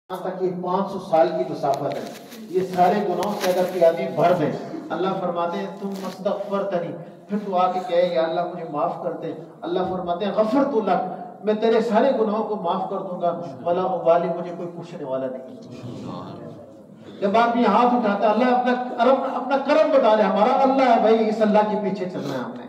تک یہ 500 سال کی مسافت ہے. یہ سارے گناہوں سے اگر کوئی آدمی بھر دے، اللہ فرماتے ہیں تم مستغفرتنی، پھر تو آ کے کہے یا اللہ مجھے معاف کر دے، اللہ فرماتے ہیں غفرت لک، میں تیرے سارے گناہوں کو معاف کر دوں گا، ولا ابالی، مجھے کوئی پوچھنے والا نہیں. جب آدمی ہاتھ اٹھاتا ہے اللہ اپنا کرم بتا رہے ہمارا اللہ ہے بھائی، اس اللہ کے پیچھے چلنا ہے ہم نے.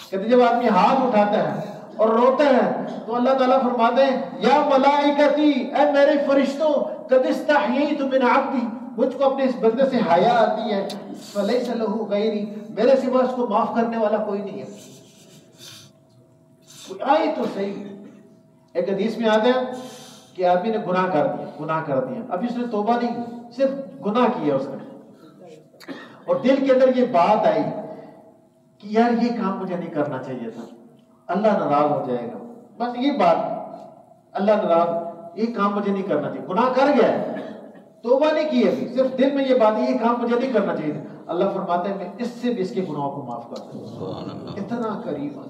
کہتے جب آدمی ہاتھ اٹھاتا ہے اور روتا ہے تو اللہ تعالیٰ فرماتے ہیں یا ملائکتی، اے میرے فرشتوں، قد استحییت من عبدی، مجھ کو اپنے اس بندے سے حیا آتی ہے، فلیس لہ غیری، میرے سوا اس کو معاف کرنے والا کوئی نہیں ہے. کوئی آئے تو صحیح. ایک حدیث میں آتا ہے کہ آدمی نے گناہ کر دیا، اب اس نے توبہ نہیں کی، صرف گناہ کیا اس نے، اور دل کے اندر یہ بات آئی کہ یار یہ کام مجھے نہیں کرنا چاہیے تھا، اللہ ناراض ہو جائے گا. بس یہ بات، اللہ ناراض، یہ کام مجھے نہیں کرنا چاہیے. گناہ کر گیا ہے، توبہ نہیں کی ابھی، صرف دل میں یہ بات ہے یہ کام مجھے نہیں کرنا چاہیے تھا. اللہ فرماتا ہے میں اس سے بھی اس کے گناہوں کو معاف کر دوں. اتنا قریب ہے،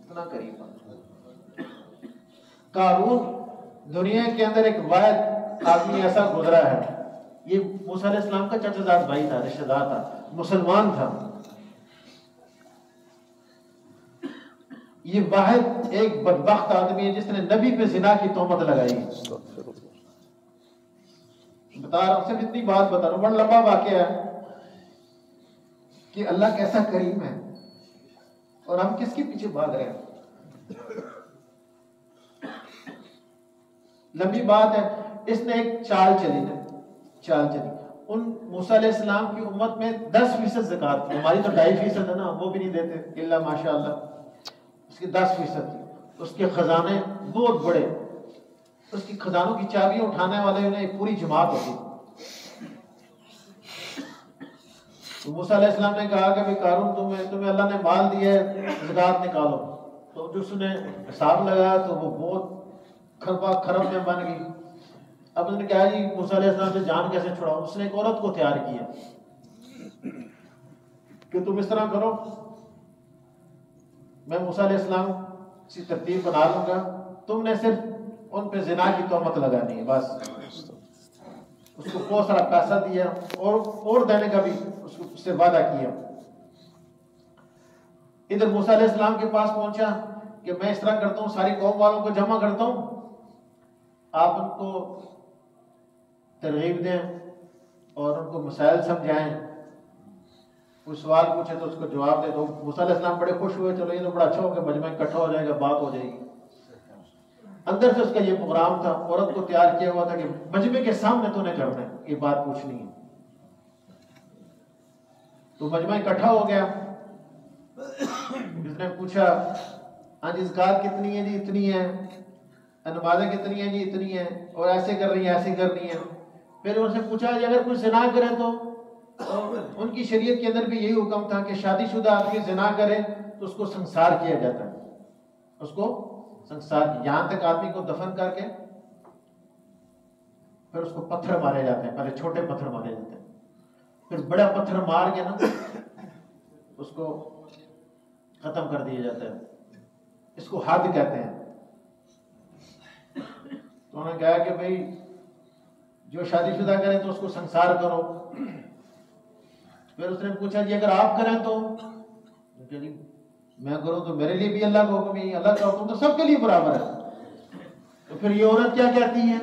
اتنا قریب ہے. قارون دنیا کے اندر ایک واحد آدمی ایسا گزرا ہے، یہ موسیٰ علیہ السلام کا چچا زاد بھائی تھا، رشتہ دار تھا، مسلمان تھا. یہ واحد ایک بدبخت آدمی ہے جس نے نبی پہ زنا کی تہمت لگائی. بتا رہا ہوں، صرف اتنی بات بتا رہا ہوں، بڑا لمبا واقعہ ہے کہ اللہ کیسا کریم ہے اور ہم کس کے پیچھے بھاگ رہے ہیں. لمبی بات ہے. اس نے ایک چال چلی. ان موسیٰ علیہ السلام کی امت میں 10% زکوٰۃ تھی، ہماری تو 2.5% ہے نا، وہ بھی نہیں دیتے الا ماشاء اللہ. اس کی 10% تھی. اس کے خزانے بہت بڑے، اس کی خزانوں کی چابیاں اٹھانے والے انہیں ایک پوری جماعت ہوتی. تو موسیٰ علیہ السلام نے کہا کہ قارون تمہیں اللہ نے مال دیا ہے، زکوٰۃ نکالو. تو جو اس نے حساب لگایا تو وہ بہت خرب میں بن گئی. اب اس نے کہا جی موسیٰ علیہ السلام سے جان کیسے چھڑاؤ. اس نے ایک عورت کو تیار کیا کہ تم اس طرح کرو، میں موسیٰ علیہ السلام کی ترتیب بنا لوں گا، تم نے صرف ان پہ زنا کی تہمت لگانی ہے بس. اس کو بہت سارا پیسہ دیا اور دینے کا بھی اس سے وعدہ کیا. ادھر موسیٰ علیہ السلام کے پاس پہنچا کہ میں اس طرح کرتا ہوں، ساری قوم والوں کو جمع کرتا ہوں، آپ ان کو ترغیب دیں اور ان کو مسائل سمجھائیں، کوئی سوال پوچھے تو اس کو جواب دے دو. موسیٰ علیہ السلام بڑے خوش ہوئے، چلو یہ تو بڑا اچھا ہو کہ مجمع اکٹھا ہو جائے گا، بات ہو جائے گی. اندر سے اس کا یہ پروگرام تھا، عورت کو تیار کیا ہوا تھا کہ مجمع کے سامنے تو نے کرنا ہے، یہ بات پوچھنی ہے. تو مجمع اکٹھا ہو گیا. جس نے پوچھا ہاں جی زکوٰۃ کتنی ہے جی اتنی ہے، نمازیں کتنی ہیں جی اتنی ہیں، اور ایسے کر رہی ہیں ایسے کرنی ہے. پھر ان سے پوچھا جی اگر کوئی زنا کرے تو ان کی شریعت کے اندر بھی یہی حکم تھا کہ شادی شدہ آدمی زنا کرے تو اس کو سنسار کیا جاتا ہے، اس کو سنسار، یہاں تک آدمی کو دفن کر کے پھر اس کو پتھر مارے جاتے ہیں. پہلے چھوٹے پتھر مارے جاتے ہیں، پھر بڑا پتھر مار کے نا اس کو ختم کر دیا جاتا ہے. اس کو حد کہتے ہیں. تو انہوں نے کہا کہ بھئی جو شادی شدہ کرے تو اس کو سنسار کرو. پھر اس نے پوچھا جی اگر آپ کریں تو جی میں کروں تو میرے لیے بھی اللہ کا حکم ہے، اللہ کا حکم تو سب کے لیے برابر ہے. تو پھر یہ عورت کیا کہتی ہے؟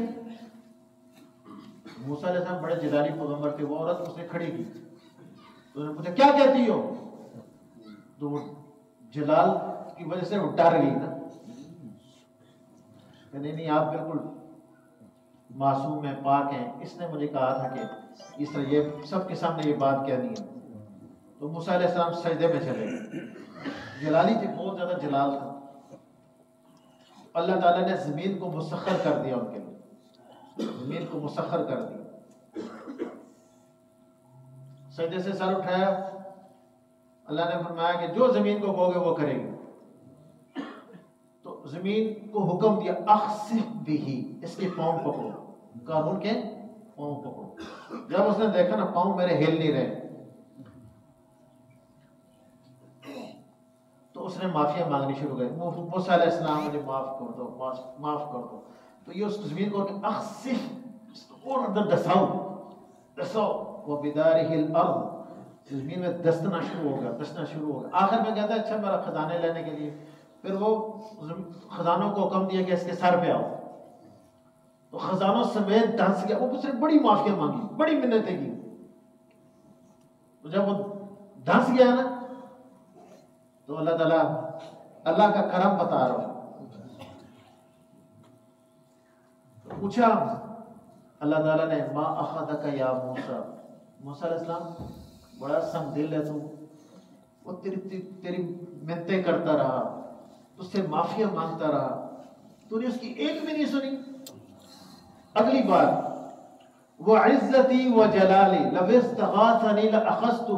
موسیٰ علیہ السلام بڑے جلالی پیغمبر تھے، وہ عورت اس نے کھڑی کی تو انہوں نے پوچھا کیا کہتی ہو؟ تو وہ جلال کی وجہ سے وہ ڈر گئی نا، کہ نہیں آپ بالکل معصوم ہیں، پاک ہیں، اس نے مجھے کہا تھا کہ اس طرح یہ سب کے سامنے یہ بات کہنی ہے. تو موسیٰ علیہ السلام سجدے میں چلے گئے. جلالی تھے، بہت زیادہ جلال تھا. اللہ تعالیٰ نے زمین کو مسخر کر دیا ان کے لیے، زمین کو مسخر کر دیا. سجدے سے سر اٹھایا، اللہ نے فرمایا کہ جو زمین کو کہو گے وہ کرے گی. تو زمین کو حکم دیا اخسف بھی، اس کے پاؤں پکڑو، قارون کے پاؤں پکڑو. جب اس نے دیکھا نا پاؤں میرے ہل نہیں رہے تو اس نے معافیاں مانگنی شروع کر. موسیٰ علیہ السلام مجھے معاف کر دو، معاف کر دو. تو یہ اس زمین کو اخصف اور اندر دساؤ وہ بدارہ الارض، زمین میں دستنا شروع ہوگا. آخر میں کہتا ہے اچھا میرا خزانے لینے کے لیے. پھر وہ خزانوں کو حکم دیا کہ اس کے سر پہ آؤ. تو خزانوں سمیت دھنس گیا. وہ اس نے بڑی معافیاں مانگی، بڑی منتیں کی. تو جب وہ دھنس گیا نا تو اللہ تعالیٰ اللہ کا کرم بتا رہا ہوں. پوچھا اللہ تعالیٰ نے ما اخذک یا موسیٰ، موسیٰ علیہ السلام بڑا سنگ دل ہے تو وہ تیری منتیں کرتا رہا، اس سے معافیاں مانگتا رہا، تو نے اس کی ایک بھی نہیں سنی. اگلی بات وعزتی وجلالی لو استغاثنی لاخذتہ،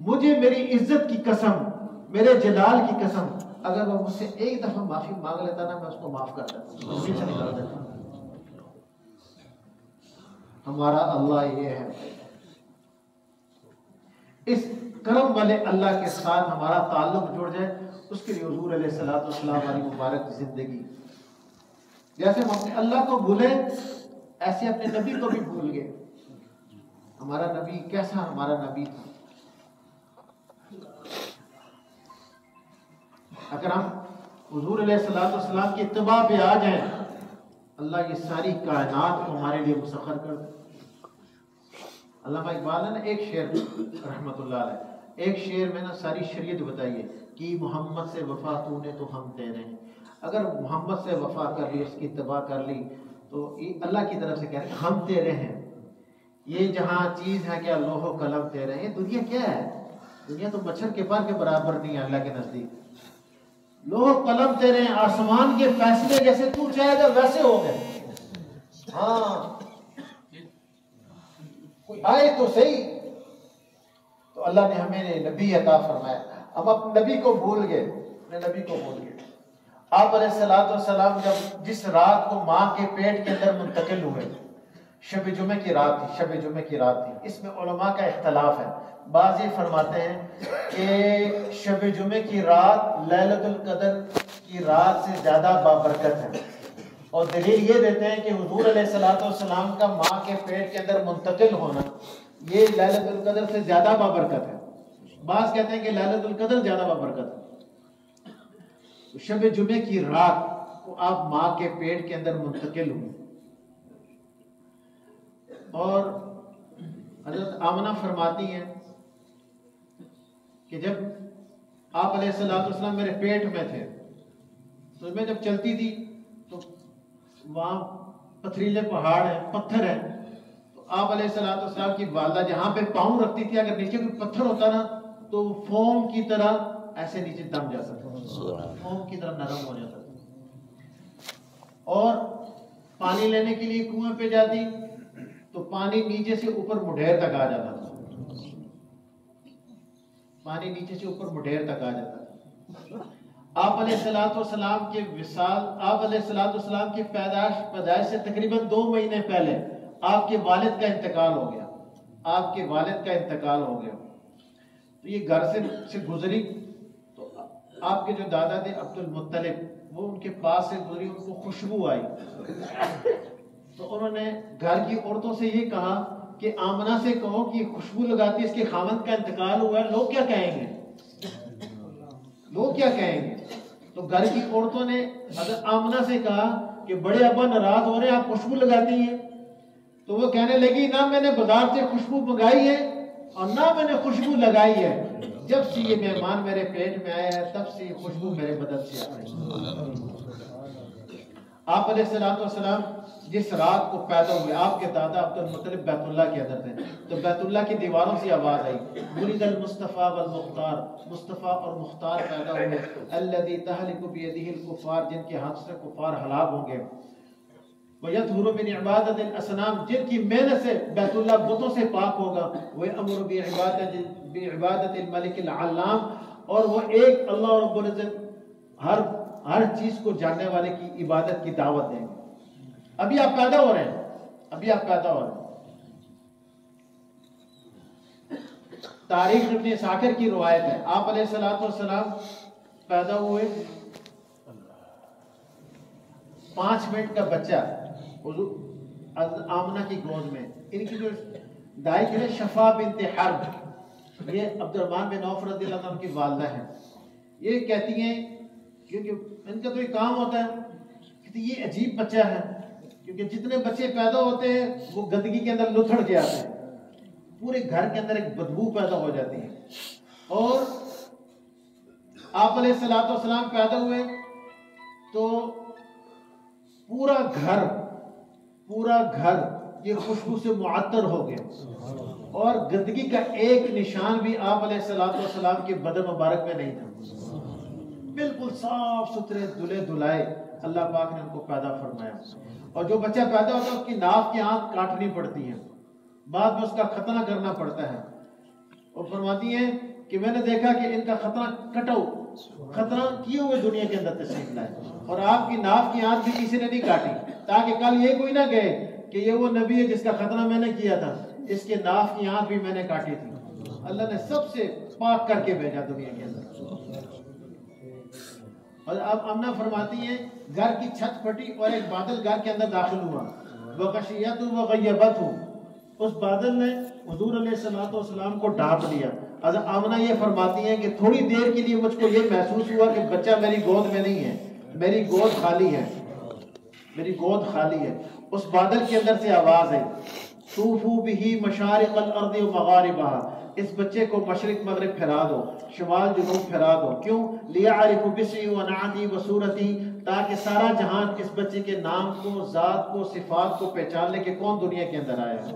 مجھے میری عزت کی قسم، میرے جلال کی قسم، اگر وہ مجھ سے ایک دفعہ معافی مانگ لیتا نا میں اس کو معاف کر دیتا، زمین سے نکال دیتا. ہمارا اللہ یہ ہے. اس کرم والے اللہ کے ساتھ ہمارا تعلق جڑ جائے، اس کے لیے حضور علیہ الصلوۃ والسلام والی مبارک زندگی. جیسے ہم اپنے اللہ کو بھولیں ایسے اپنے نبی کو بھی بھول گئے. ہمارا نبی کیسا ہمارا نبی تھا. اگر ہم حضور علیہ الصلوۃ والسلام کی اتباع پہ آ جائیں، اللہ یہ ساری کائنات کو ہمارے لیے مسخر کر دے. علامہ اقبال نے ایک شعر رحمت اللہ علیہ، ایک شعر میں نا ساری شریعت بتائیے کہ محمد سے وفا تو نے تو ہم تیرے ہیں. اگر محمد سے وفا کر لی، اس کی اتباع کر لی، تو اللہ کی طرف سے کہہ رہے ہیں ہم تیرے ہیں. یہ جہاں چیز ہے کیا لوح و قلم تیرے ہیں. یہ دنیا کیا ہے؟ دنیا تو مچھر کے پر کے برابر نہیں ہے اللہ کے نزدیک. لوح و قلم تیرے ہیں، آسمان کے فیصلے جیسے تو چاہے گا ویسے ہو گئے. ہاں آئے تو صحیح. تو اللہ نے ہمیں نبی عطا فرمایا. ہم اپنے نبی کو بھول گئے، اپنے نبی کو بھول گئے. آپ علیہ الصلوۃ والسلام جب جس رات کو ماں کے پیٹ کے اندر منتقل ہوئے، شب جمعہ کی رات تھی، شب جمعہ کی رات تھی. اس میں علماء کا اختلاف ہے. بعض یہ فرماتے ہیں کہ شب جمعہ کی رات لیلۃ القدر کی رات سے زیادہ بابرکت ہے، اور دلیل یہ دیتے ہیں کہ حضور علیہ الصلوۃ والسلام کا ماں کے پیٹ کے اندر منتقل ہونا یہ لیلۃ القدر سے زیادہ بابرکت ہے. بعض کہتے ہیں کہ لیلۃ القدر زیادہ بابرکت ہے. شب جمعہ کی رات کو آپ ماں کے پیٹ کے اندر منتقل ہوئے، اور حضرت آمنہ فرماتی ہیں کہ جب آپ علیہ الصلوۃ والسلام میرے پیٹ میں تھے تو میں جب چلتی تھی تو وہاں پتھریلے پہاڑ ہیں، پتھر ہیں. تو آپ علیہ الصلوۃ والسلام کی والدہ جہاں پہ پاؤں رکھتی تھی اگر نیچے کوئی پتھر ہوتا نا تو فوم کی طرح ایسے نیچے دم جاتا تھا، فوم کی طرح نرم ہو جاتا تھا. اور پانی لینے کے لیے کنویں پہ جاتی تو پانی نیچے سے اوپر مڈھیر تک آ جاتا تھا، پانی نیچے سے اوپر مڈھیر تک آ جاتا تھا. آپ علیہ الصلوۃ والسلام کے وصال، آپ علیہ الصلوۃ والسلام کی پیدائش سے تقریباً 2 مہینے پہلے آپ کے والد کا انتقال ہو گیا. آپ کے والد کا انتقال ہو گیا. تو یہ گھر سے گزری تو آپ کے جو دادا تھے عبد المطلب وہ ان کے پاس سے گزری، ان کو خوشبو آئی. تو انہوں نے گھر کی عورتوں سے یہ کہا کہ آمنہ سے کہو کہ یہ خوشبو لگاتی ہے، اس کے خاوند کا انتقال ہوا ہے، لوگ کیا کہیں گے، لوگ کیا کہیں گے. تو گھر کی عورتوں نے حضرت آمنہ سے کہا کہ بڑے ابا ناراض ہو رہے ہیں، آپ خوشبو لگاتی ہیں. تو وہ کہنے لگی نہ میں نے بازار سے خوشبو منگائی ہے اور نہ میں نے خوشبو لگائی ہے، جب سے یہ مہمان میرے پیٹ میں آیا ہے تب سے یہ خوشبو میرے بدن سے آ رہی ہے. آپ علیہ الصلوۃ والسلام جس رات کو پیدا ہوئے، آپ کے دادا عبد المطلب بیت اللہ کے اندر تھے، تو بیت اللہ کی دیواروں سے آواز آئی ولد المصطفیٰ والمختار، مصطفیٰ اور مختار پیدا ہوئے، الذی تہلک بیدہ الکفار، جن کے ہاتھ سے کفار ہلاک ہوں گے، وَيَطْهُرُ مِنْ عِبَادَةِ الْأَصْنَامِ، جن کی محنت سے بیت اللہ بتوں سے پاک ہوگا، وَيَأْمُرُ بِعِبَادَةِ الْمَلِكِ الْعَلَّامِ، اور وہ ایک اللہ رب العزت ہر چیز کو جاننے والے کی عبادت کی دعوت دیں گے. ابھی آپ پیدا ہو رہے ہیں، ابھی آپ پیدا ہو رہے ہیں. تاریخ ابن اسحاق کی روایت ہے آپ علیہ الصلوۃ والسلام پیدا ہوئے 5 منٹ کا بچہ آمنہ کی گود میں، ان کی جو دائی تھی شفا بنت حرب، یہ عبد الرحمن بن عوف رضی اللہ عنہ کی والدہ ہیں، یہ کہتی ہیں کیونکہ ان کا تو یہ کام ہوتا ہے کہ یہ عجیب بچہ ہے، کیونکہ جتنے بچے پیدا ہوتے ہیں وہ گندگی کے اندر لتھڑ کے آتے ہیں، پورے گھر کے اندر ایک بدبو پیدا ہو جاتی ہے، اور آپ علیہ السلام پیدا ہوئے تو پورا گھر یہ خوشبو سے معطر ہو گیا، اور گندگی کا ایک نشان بھی آپ علیہ السلام کے بدن مبارک میں نہیں تھا، بالکل صاف ستھرے دلے دلائے اللہ پاک نے ان کو پیدا فرمایا۔ اور جو بچہ پیدا ہوتا ہے اس کی ناف کی آنکھ کاٹنی پڑتی ہے، بعد میں اس کا ختنہ کرنا پڑتا ہے، اور فرماتی ہیں کہ میں نے دیکھا کہ ان کا ختنہ کیے ہوئے دنیا کے اندر تشریف لائے، اور آپ کی ناف کی آنکھ بھی کسی نے نہیں کاٹی، تاکہ کل یہ کوئی نہ کہے کہ یہ وہ نبی ہے جس کا ختنہ میں نے کیا تھا، اس کے ناف کی آنکھ بھی میں نے کاٹی تھی، اللہ نے سب سے پاک کر کے بھیجا دنیا کے اندر۔ اور اب امنہ فرماتی ہیں گھر کی چھت پھٹی اور ایک بادل گھر کے اندر داخل ہوا، وغشیتہ وغیبتہ، اس بادل نے حضور علیہ السلام کو ڈھانپ لیا۔ حضرت آمنہ یہ فرماتی ہیں کہ تھوڑی دیر کے لیے مجھ کو یہ محسوس ہوا کہ بچہ میری گود میں نہیں ہے، میری گود خالی ہے، میری گود خالی ہے۔ اس بادل کے اندر سے آواز آئی، طوفوا بہ مشارق الارض ومغاربها، اس بچے کو مشرق مغرب پھیلا دو، شمال جنوب پھیلا دو، کیوں؟ لیعرف باسمی ونعتی وصورتی، تاکہ سارا جہان اس بچے کے نام کو، ذات کو، صفات کو پہچان لے کہ کون دنیا کے اندر آیا ہے۔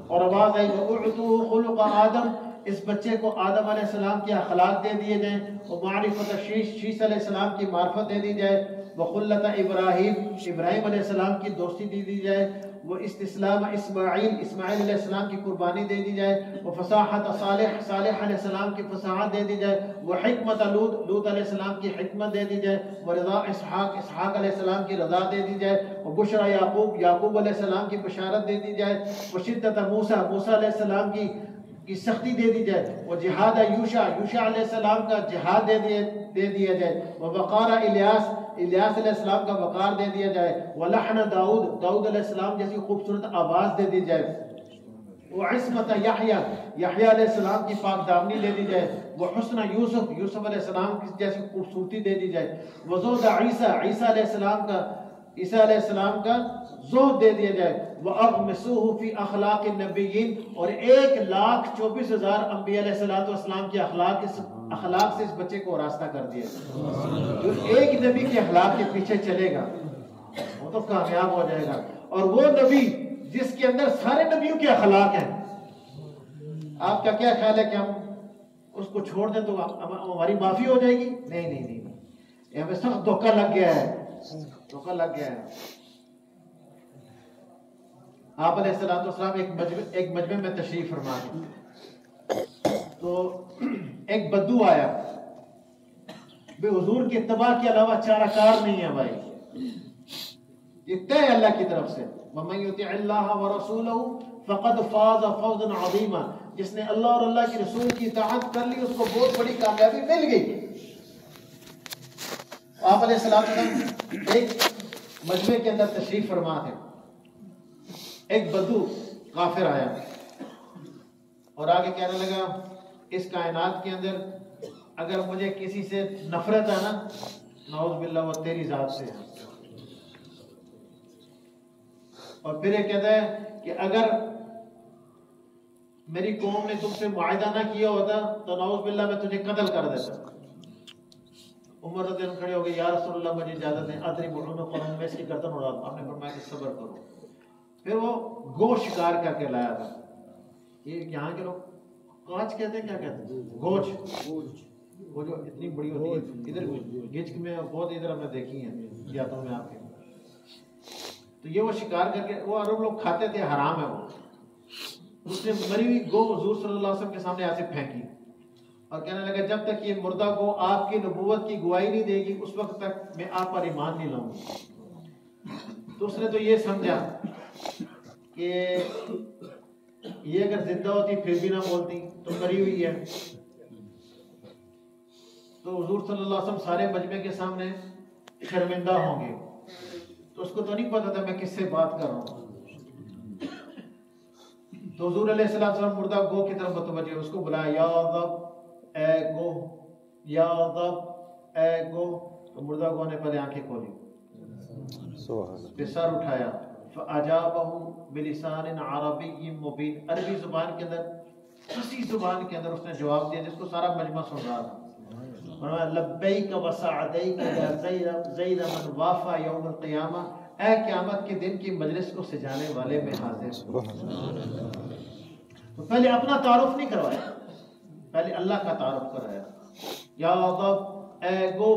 اور آواز آئی وَأُعْطُوا خُلُقَ آدم، اس بچے کو آدم علیہ السلام کی اخلاق دے دیے جائیں، ومعرفت شیس علیہ السلام کی معرفت دے دی جائے، وخلت ابراہیم علیہ السلام کی دوستی دے دی جائے، وہ استسلام اسماعیل علیہ السلام کی قربانی دے دی جائے، وہ فصاحت صالح علیہ السلام کی فصاحت دے دی جائے، وہ حکمت لوط علیہ السلام کی حکمت دے دی جائے، وہ رضا اسحاق علیہ السلام کی رضا دے دی جائے، وہ بشرا یعقوب علیہ السلام کی بشارت دے دی جائے، وہ شدت موسیٰ علیہ السلام کی سختی دے دی جائے، وہ جہاد یوشع علیہ السلام کا جہاد دے دیا جائے، وہ وقار الیاس علیہ السلام کا وقار دے دیا جائے، وَلَحْنَ داؤد علیہ السلام جیسی خوبصورت آواز دے دی جائے، وعصمت یحییٰ علیہ السلام کی پاک دامنی دے دی جائے، وحسن یوسف علیہ السلام جیسی خوبصورتی دے دی جائے، وزہد عیسیٰ علیہ السلام کا زہد دے دیا جائے، وَأَغْمِسُوهُ فِي أَخْلَاقِ النَّبِيِّينَ، اور 1,24,000 انبیاء علیہ السلام کے اخلاق سے اس بچے کو راستہ کر دیا۔ جو ایک نبی کے اخلاق کے پیچھے چلے گا وہ تو کامیاب ہو جائے گا، اور وہ نبی جس کے اندر سارے نبیوں کے اخلاق ہیں، آپ کا کیا خیال ہے کہ ہم اس کو چھوڑ دیں تو ہماری معافی ہو جائے گی؟ نہیں، یہ ہمیں سخت دھوکہ لگ گیا ہے۔ آپ علیہ السلام ایک مجمع میں تشریف فرما گئے تو ایک بدو آیا، بے حضور کی اتباع کے علاوہ چارہ کار نہیں ہے بھائی، یہ طے اللہ کی طرف سے، وَمَن يُطِعِ اللَّهَ وَرَسُولَهُ فَقَدْ فَازَ فَوْزًا عَظِيمًا، جس نے اللہ اور اللہ کے رسول کی اطاعت کر لی اس کو بہت بڑی کامیابی مل گئی۔ آپ علیہ السلام ایک مجمع کے اندر تشریف فرما تھے، ایک بدو کافر آیا اور آگے کہنے لگا اس کائنات کے اندر اگر مجھے کسی سے نفرت ہے نا، نعوذ باللہ وہ تیری ذات سے ہے۔ اور پھر یہ کہتا ہے کہ اگر میری قوم نے تم سے معاہدہ نہ کیا ہوتا تو نعوذ باللہ میں تجھے قتل کر دیتا۔ عمر رضی اللہ عنہ کھڑے ہو گئے، یا رسول اللہ مجھے اجازت ہے، اضرب عنقہ، میں اس کی گردن اڑا دوں۔ آپ نے فرمایا کہ صبر کرو۔ پھر وہ گوشت شکار کر کے لایا تھا، یہ یہاں کے لوگ کاچ کہتے ہیں، کیا کہتے ہیں، گوشت، وہ جو اتنی بڑی ہوتی ہے، ادھر گچک میں بہت ادھر ہم نے دیکھی ہیں دیہاتوں میں آپ کے، تو یہ وہ شکار کر کے وہ عرب لوگ کھاتے تھے، حرام ہے وہ۔ اس نے مری ہوئی گو حضور صلی اللہ علیہ وسلم کے سامنے ایسے پھینکی اور کہنے لگا جب تک یہ مردہ گو آپ کی نبوت کی گواہی نہیں دے گی اس وقت تک میں آپ پر ایمان نہیں لاؤں گی۔ تو اس نے تو یہ سمجھا کہ یہ اگر زندہ ہوتی پھر بھی نہ بولتی تو مری ہوئی ہے، تو حضور صلی اللہ علیہ وسلم سارے مجمع کے سامنے شرمندہ ہوں گے، تو اس کو تو نہیں پتا تھا میں کس سے بات کر رہا ہوں. تو حضور علیہ السلام مردہ گو کی طرف متوجہ، اس کو بلایا، یا ضب اے گو، یا ضب اے گو. تو مردہ گو نے پہلے آنکھیں کھولی، پھر سر اٹھایا، فَأَجَابَهُ بِلِسَانٍ عَرَبِيٍّ مُبِينٍ، عربی زبان کے اندر، فصیح زبان کے اندر اس نے جواب دیا جس کو سارا مجمع سن رہا تھا. فرمایا لبیک وسعدیک یا زید من وافا یوم القیامہ، اے قیامت کے دن کی مجلس کو سجانے والے میں حاضر. تو پہلے اپنا تعارف نہیں کروایا، پہلے اللہ کا تعارف کرایا. یا ضب اے گو،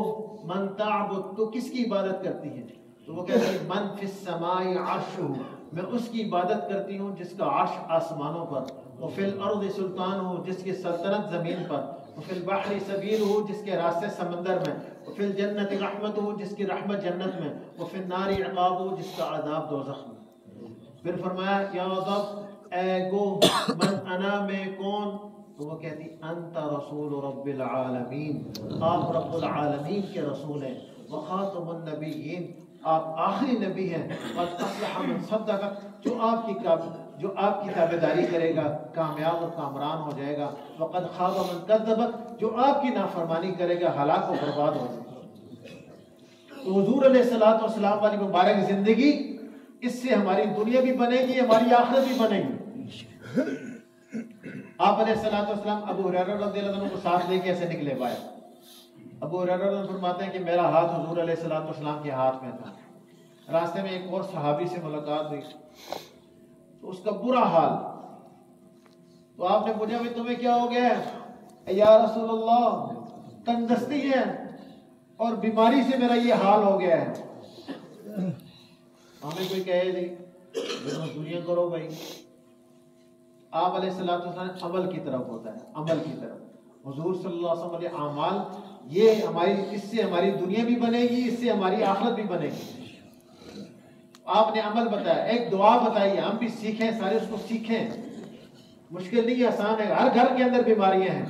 من تعبد، تو کس کی عبادت کرتی ہے؟ تو وہ کہتے ہیں من فی السماء عرشہ، میں اس کی عبادت کرتی ہوں جس کا عرش آسمانوں پر، وفی الارض سلطان ہوں جس کی سلطنت زمین پر، وفی البحر سبیل ہوں جس کے راستے سمندر میں، وفی الجنت رحمت ہوں جس کی رحمت جنت میں، وفی النار عقاب ہوں جس کا عذاب دوزخ میں. پھر فرمایا یا ضب اے گو، من انا، میں کون؟ تو وہ کہتی انت رسول رب العالمین، آپ رب العالمین کے رسول ہیں، وخاتم النبیین، آپ آخری نبی ہیں، قد افلح من صدق، جو آپ کی تابعداری کرے گا کامیاب اور کامران ہو جائے گا، وقد خاب من کذب، جو آپ کی نافرمانی کرے گا ہلاک و برباد ہو جائے گا. تو حضور علیہ الصلوۃ والسلام والی مبارک زندگی، اس سے ہماری دنیا بھی بنے گی، ہماری آخرت بھی بنے گی. آپ علیہ الصلوۃ والسلام ابو ہریرہ رضی اللہ عنہ کو ساتھ لے کے ایسے نکلے باہر. ابو ہریرہ رضی اللہ عنہ فرماتے ہیں کہ میرا ہاتھ حضور علیہ الصلوۃ والسلام کے ہاتھ میں تھا. راستے میں ایک اور صحابی سے ملاقات ہوئی، تو اس کا برا حال. تو آپ نے پوچھا بھائی تمہیں کیا ہو گیا ہے؟ یا رسول اللہ، تندرستی ہے اور بیماری سے میرا یہ حال ہو گیا ہے. ہمیں کوئی کہے نہیں مزدوریاں کرو بھائی. آپ علیہ السلام عمل کی طرف ہوتا ہے، عمل کی طرف. حضور صلی اللہ علیہ وسلم اعمال، یہ ہماری، اس سے ہماری دنیا بھی بنے گی، اس سے ہماری آخرت بھی بنے گی. آپ نے عمل بتایا، ایک دعا بتائی، ہم بھی سیکھیں، سارے اس کو سیکھیں. مشکل نہیں ہے، آسان ہے، ہر گھر کے اندر بیماریاں ہیں.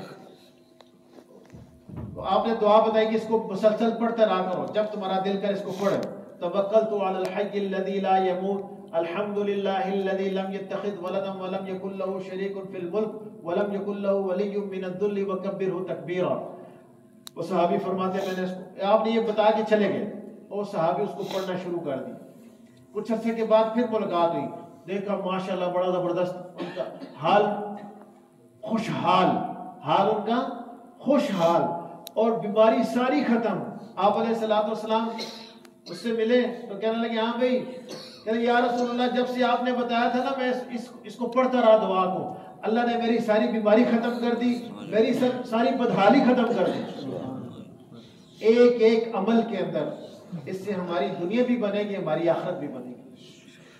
تو آپ نے دعا بتائی کہ اس کو مسلسل پڑھتے رہا کرو، جب تمہارا دل کر اس کو پڑھے. توکلت علی الحی الذی لا یموت، الحمد للہ الذی لم یتخذ ولدا ولم یکن له شریک فی الملک ولم یکن له ولی من الذل وکبرہ تکبیرا. وہ صحابی فرماتے ہیں میں نے اس کو، آپ نے یہ بتا کے چلے گئے، اور صحابی اس کو پڑھنا شروع کر دی. کچھ عرصے کے بعد پھر ملاقات ہوئی، دیکھا ماشاءاللہ بڑا زبردست ان کا حال، خوشحال حال، ان کا خوشحال، اور بیماری ساری ختم. آپ علیہ الصلوۃ والسلام اس سے ملے تو کہنے لگے ہاں بھائی، کہنے یا رسول اللہ، جب سے آپ نے بتایا تھا نا میں اس کو پڑھتا رہا دعا کو، اللہ نے میری ساری بیماری ختم کر دی، میری ساری بدحالی ختم کر دی. ایک ایک عمل کے اندر اس سے ہماری دنیا بھی بنے گی، ہماری آخرت بھی بنے گی.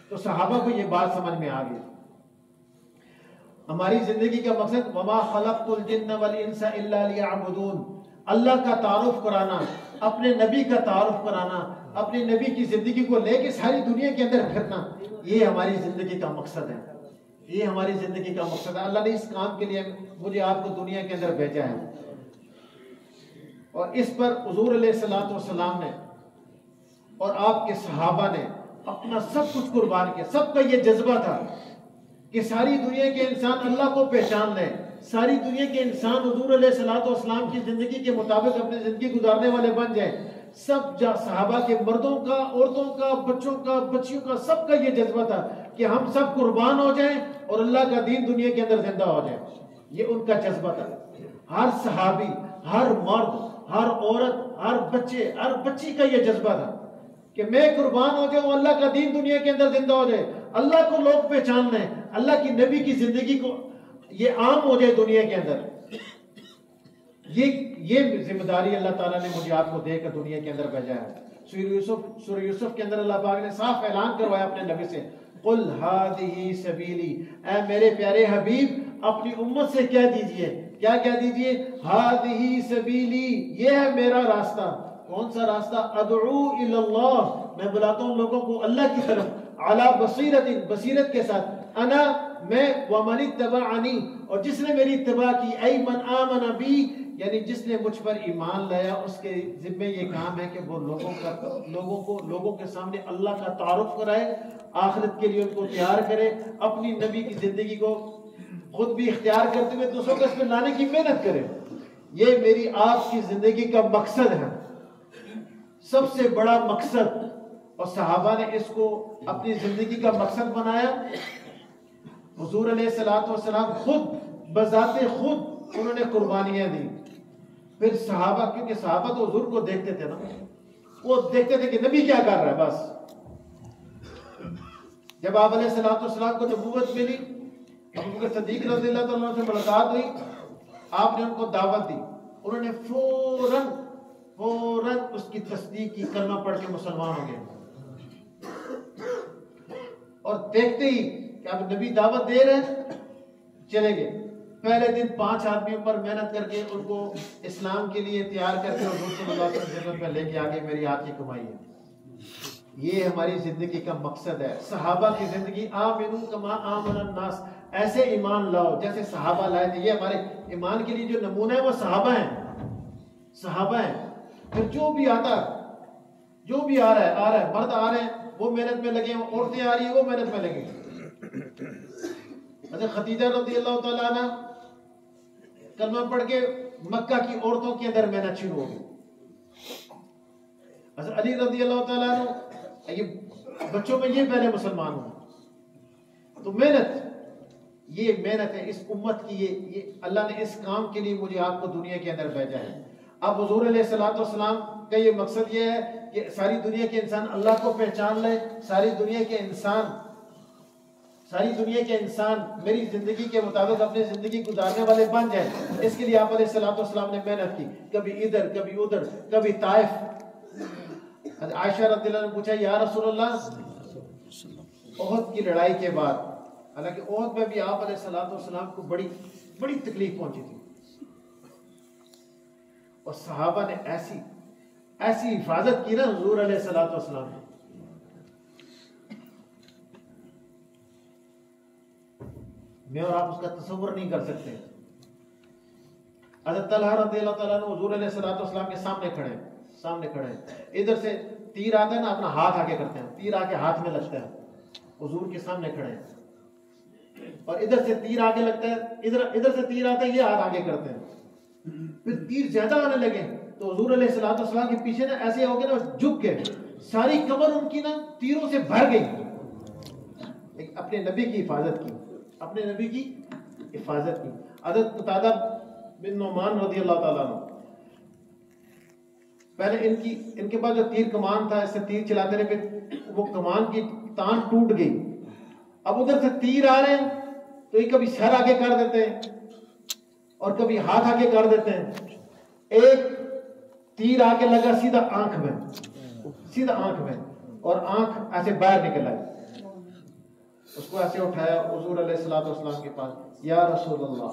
تو صحابہ کو یہ بات سمجھ میں آ گئی. ہماری زندگی کا مقصد وما خلقت الجن والانس الا لیعبدون، اللہ کا تعارف کرانا، اپنے نبی کا تعارف کرانا، اپنے نبی کی زندگی کو لے کے ساری دنیا کے اندر پھرنا، یہ ہماری زندگی کا مقصد ہے. یہ ہماری زندگی کا مقصد ہے. اللہ نے اس کام کے لیے مجھے آپ کو دنیا کے اندر بھیجا ہے. اور اس پر حضور علیہ الصلوۃ والسلام نے اور آپ کے صحابہ نے اپنا سب کچھ قربان کیا. سب کا یہ جذبہ تھا کہ ساری دنیا کے انسان اللہ کو پہچان لیں، ساری دنیا کے انسان حضور علیہ الصلوۃ والسلام کی زندگی کے مطابق اپنی زندگی گزارنے والے بن جائیں. سب صحابہ کے، مردوں کا، عورتوں کا، بچوں کا، بچیوں کا، سب کا یہ جذبہ تھا کہ ہم سب قربان ہو جائیں اور اللہ کا دین دنیا کے اندر زندہ ہو جائے. یہ ان کا جذبہ تھا. ہر صحابی، ہر مرد، ہر عورت، ہر بچے، ہر بچی کا یہ جذبہ تھا کہ میں قربان ہو جاؤں، اللہ کا دین دنیا کے اندر زندہ ہو جائے، اللہ کو لوگ پہچان لیں، اللہ کی نبی کی زندگی کو یہ عام ہو جائے دنیا کے اندر. یہ ذمہ داری اللہ تعالیٰ نے مجھے آپ کو دے کر دنیا کے اندر بھیجا ہے. سورہ یوسف کے اندر اللہ پاک نے صاف اعلان کروایا اپنے نبی سے، قل ہذہ سبیلی، اے میرے پیارے حبیب اپنی امت سے کہہ دیجئے، کیا کہہ دیجئے؟ ہذہ سبیلی، یہ ہے میرا راستہ. کون سا راستہ؟ ادعو الی اللہ، میں بلاتا ہوں لوگوں کو اللہ کی طرف، علی بصیرت، بصیرت کے ساتھ، انا میں، ومن اتبعنی اور جس نے میری اتباع کی، ای من آمن بی یعنی جس نے مجھ پر ایمان لایا، اس کے ذمہ یہ کام ہے کہ وہ لوگوں کے سامنے اللہ کا تعارف کرائے، آخرت کے لیے ان کو تیار کرے، اپنی نبی کی زندگی کو خود بھی اختیار کرتے ہوئے دوسروں کو اس میں لانے کی محنت کرے۔ یہ میری آپ کی زندگی کا مقصد ہے، سب سے بڑا مقصد، اور صحابہ نے اس کو اپنی زندگی کا مقصد بنایا۔ حضور علیہ السلام خود بذات خود انہوں نے قربانیاں دی۔ پھر صحابہ، کیونکہ صحابہ تو حضور کو دیکھتے تھے نا، وہ دیکھتے تھے کہ نبی کیا کر رہا ہے۔ بس جب آپ علیہ السلام کو نبوت ملی، ابوبکر صدیق رضی اللہ عنہ سے ملاقات ہوئی، آپ نے ان کو دعوت دی، انہوں نے فوراً اس کی تصدیق کی، کلمہ پڑھ کے مسلمان ہو گئے۔ اور دیکھتے ہی کہ اب نبی دعوت دے رہے ہیں، چلے گئے۔ پہلے دن 5 آدمیوں پر محنت کر کے ان کو اسلام کے لیے تیار کر کے حضور صلی اللہ علیہ وسلم میں لے کے آگے، میری ہاتھ کی کمائی ہے۔ یہ ہماری زندگی کا مقصد ہے۔ صحابہ کی زندگی، آمنو کما آمن الناس، ایسے ایمان لاؤ جیسے صحابہ لائے تھے۔ یہ ہمارے ایمان کے لیے جو نمونہ ہے وہ صحابہ ہیں۔ پھر جو بھی آ رہا ہے، مرد آ رہے ہیں وہ محنت میں لگے ہیں، عورتیں آ رہی ہیں وہ محنت میں لگے ہیں۔ حضرت خدیجہ رضی اللہ تعالیٰ عنہ کلمہ پڑھ کے مکہ کی عورتوں کے اندر محنت شروع ہو گئی۔ حضرت علی رضی اللہ تعالیٰ عنہ، یہ بچوں میں یہ پہلے مسلمان ہوں۔ تو یہ محنت ہے اس امت کی، یہ اللہ نے اس کام کے لیے مجھے آپ کو دنیا کے اندر بھیجا ہے۔ اب حضور علیہ السلام کا یہ مقصد یہ ہے کہ ساری دنیا کے انسان اللہ کو پہچان لے، ساری دنیا کے انسان میری زندگی کے مطابق اپنی زندگی گزارنے والے بن جائیں۔ اس کے لیے آپ علیہ السلام نے محنت کی، کبھی ادھر کبھی ادھر، کبھی طائف۔ عائشہ رضی اللہ عنہ نے پوچھا، یا رسول اللہ، احد کی لڑائی کے بعد، حالانکہ احد میں بھی آپ علیہ السلام کو بڑی بڑی تکلیف پہنچی تھی، اور صحابہ نے ایسی حفاظت کی نا حضور علیہ السلام نے، میں اور آپ اس کا تصور نہیں کر سکتے۔ حضرت طلحہ رضی اللہ تعالیٰ عنہ حضور علیہ السلام کے سامنے کھڑے ہیں، ادھر سے تیر آتا ہے نا، اپنا ہاتھ آگے کرتے ہیں، تیر آ کے ہاتھ میں لگتا ہے، حضور کے سامنے کھڑے ہیں، اور ادھر سے تیر آگے لگتا ہے، ادھر سے تیر آتا ہے، یہ ہاتھ آگے کرتے ہیں، پھر تیر زیادہ آنے لگے تو حضور علیہ السلام کے پیچھے نا ایسے ہو گئے نا، جھک گئے، ساری کمر ان کی نا تیروں سے بھر گئی، اپنے نبی کی حفاظت کی۔ حضرت قتادہ بن نعمان رضی اللہ تعالیٰ عنہ، پہلے ان کے پاس جو تیر کمان تھا، اس سے تیر چلاتے رہے، پھر وہ کمان کی تان ٹوٹ گئی، اب ادھر سے تیر آ رہے ہیں تو یہ کبھی سر آگے کر دیتے ہیں اور کبھی ہاتھ آگے کر دیتے ہیں۔ ایک تیر آگے لگا سیدھا آنکھ میں، اور آنکھ ایسے باہر نکل آئی، اس کو ایسے اٹھایا حضور علیہ السلام کے پاس، یا رسول اللہ،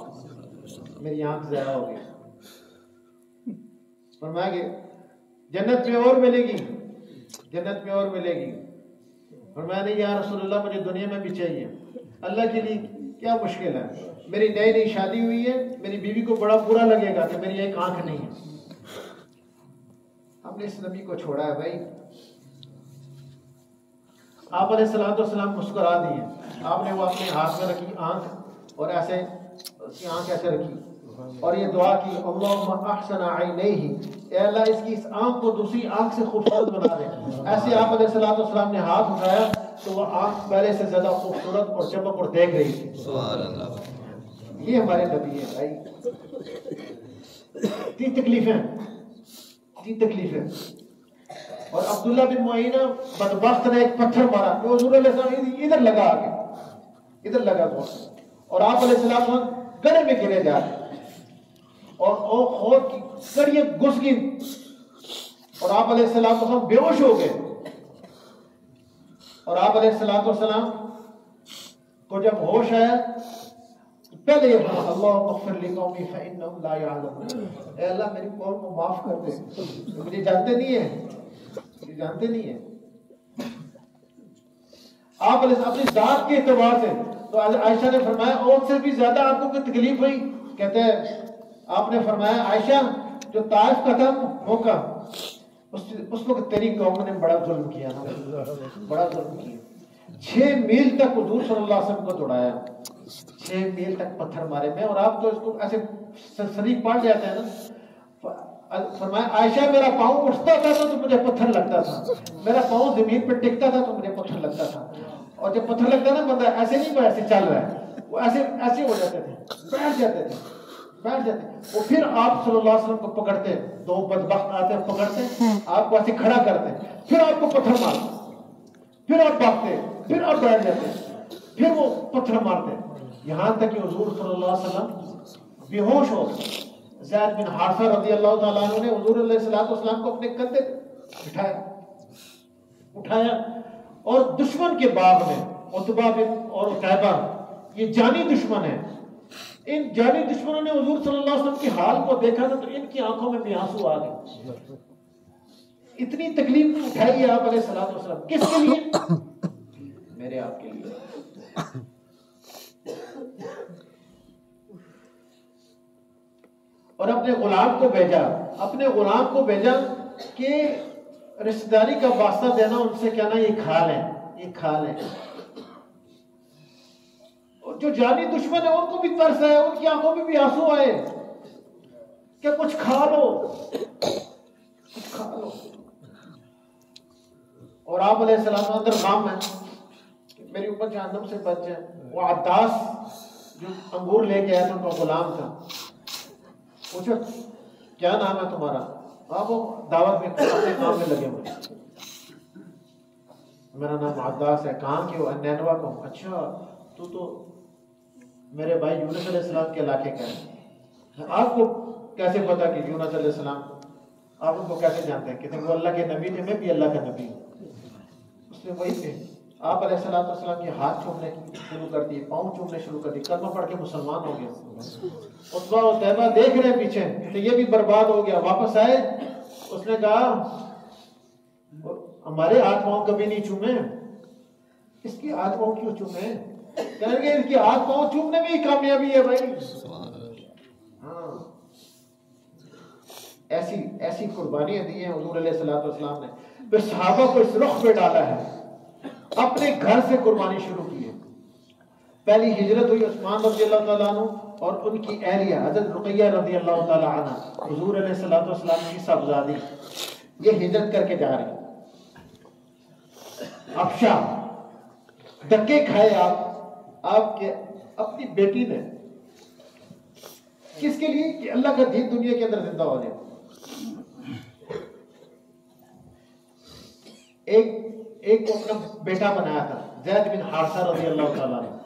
میری آنکھ ضائع ہو گئی۔ فرمایا کہ جنت میں اور ملے گی، فرمایا نہیں یا رسول اللہ، مجھے دنیا میں بھی چاہیے، اللہ کے لیے کیا مشکل ہے، میری نئی شادی ہوئی ہے، میری بیوی کو بڑا برا لگے گا کہ میری ایک آنکھ نہیں ہے۔ ہم نے اس نبی کو چھوڑا ہے بھائی۔ آپ علیہ السلام مسکرا دیے، آپ نے وہ اپنے ہاتھ میں رکھی آنکھ، اور ایسے اس کی آنکھ ایسے رکھی، اور یہ دعا کی، اللہم احسن عینیہ، اے اللہ اس کی اس آنکھ کو دوسری آنکھ سے خوبصورت بنا دے۔ ایسے آپ علیہ السلام نے ہاتھ اٹھایا تو وہ آنکھ پہلے سے زیادہ خوبصورت اور چمک اور دیکھ رہی تھی۔ سبحان اللہ، یہ ہمارے نبی ہے بھائی۔ 3 تکلیفیں، اور عبداللہ بن معینہ بدبخت نے ایک پتھر مارا، تو حضور علیہ السلام ادھر لگا اور آپ علیہ السلام گلے میں گرے جا رہے، اور خود کی کڑیاں گھس گئی، اور آپ علیہ السلام بے ہوش ہو گئے، اور آپ علیہ السلام کو جب ہوش آیا پہلے یہ کہا، اللہم اغفر لقومی فإنہم لا یعلمون، اے اللہ میری قوم کو معاف کر دے، مجھے جانتے نہیں ہیں۔ آپ اپنی ذات کے اعتبار سے تو عائشہ نے فرمایا اور سے بھی زیادہ آپ کو کوئی تکلیف ہوئی؟ کہتے ہیں آپ نے فرمایا عائشہ جو طائف کا تھا موقع اس وقت تیری قوم نے بڑا ظلم کیا نا، بڑا ظلم کیا. 6 میل تک حضور صلی اللہ علیہ وسلم کو دوڑایا، 6 میل تک پتھر مارے میں، اور آپ تو اس کو ایسے سری پڑھ جاتے ہیں نا. فرمایا عائشہ میرا پاؤں اٹھتا تھا تو مجھے پتھر لگتا تھا، میرا پاؤں زمین پہ ٹکتا تھا تو مجھے پتھر لگتا تھا. اور جب پتھر لگتا نا بندہ ایسے نہیں ایسے چل رہا ہے، وہ ایسے ہو جاتے تھے، بیٹھ جاتے تھے. وہ پھر آپ صلی اللہ علیہ وسلم کو پکڑتے، 2 بدبخت آتے پکڑتے آپ کو ایسے کھڑا کرتے، پھر آپ کو پتھر مارتے، پھر آپ بھاگتے، پھر آپ بیٹھ جاتے، پھر وہ پتھر مارتے، یہاں تک کہ حضور صلی اللہ علیہ وسلم بے ہوش ہو گئے. زید بن حارثہ رضی اللہ تعالیٰ عنہ نے حضور علیہ السلام کو اپنے کندھے پہ اٹھایا اور دشمن کے باغ میں عتبہ بن اور عتیبہ یہ جانی دشمن ہے، ان جانی دشمنوں نے حضور صلی اللہ علیہ وسلم کے حال کو دیکھا نا تو ان کی آنکھوں میں بھی آنسو آ گئے. اتنی تکلیف اٹھائی ہے آپ علیہ الصلوۃ والسلام، کس کے لیے؟ میرے آپ کے لیے. اور اپنے غلام کو بھیجا کہ رشتہ داری کا واسطہ دینا، ان سے کہنا یہ کھال ہے. اور جو جانی دشمن ہے ان کو بھی ترس ہے، ان کی آنکھوں میں بھی آنسو آئے کہ کچھ کھا لو. اور آپ علیہ السلام اندر غم ہے کہ میری امت جہنم سے بچ جائے. وہ عداس جو انگور لے کے آیا تھا ان کا غلام تھا، پوچھو کیا نام ہے تمہارا؟ وہ دعوت میں اپنے کام میں لگے ہوئے، میرا نام عداس ہے. کہاں کے ہو؟ نینوا کا ہوں. اچھا تو میرے بھائی یونس علیہ السلام کے علاقے کا ہے. آپ کو کیسے پتا کہ یونس علیہ السلام، آپ ان کو کیسے جانتے ہیں؟ کہتے ہیں وہ اللہ کے نبی تھے، میں بھی اللہ کا نبی ہوں. اس نے وہی تھے. آپ علیہ السلام کے ہاتھ چومنے شروع کر دیے، پاؤں چومنے شروع کر دیے، کلمہ پڑھ کے مسلمان ہو گیا. عتبہ و طیبہ دیکھ رہے ہیں پیچھے کہ یہ بھی برباد ہو گیا. واپس آئے، اس نے کہا ہمارے ہاتھ پاؤں کبھی نہیں چومے، اس کی ہاتھ پاؤں کیوں چومے؟ کہیں گے اس کی ہاتھ پاؤں چومنے میں ہی کامیابی ہے بھائی. ہاں ایسی قربانیاں دی ہیں حضور علیہ السلام نے. پھر صحابہ کو اس رخ پہ ڈالا ہے، اپنے گھر سے قربانی شروع کی ہے. پہلی ہجرت ہوئی عثمان رضی اللہ تعالیٰ عنہ اور ان کی اہلیہ حضرت رقیہ رضی اللہ تعالیٰ عنہ، حضور علیہ السلام کی صاحبزادی، یہ ہجرت کر کے جا رہے ہیں. افشا دھکے کھائے آپ کے اپنی بیٹی نے، کس کے لیے؟ کہ اللہ کا دین دنیا کے اندر زندہ ہو جائے. ایک کو اپنا بیٹا بنایا تھا زید بن حارثہ رضی اللہ تعالیٰ عنہ.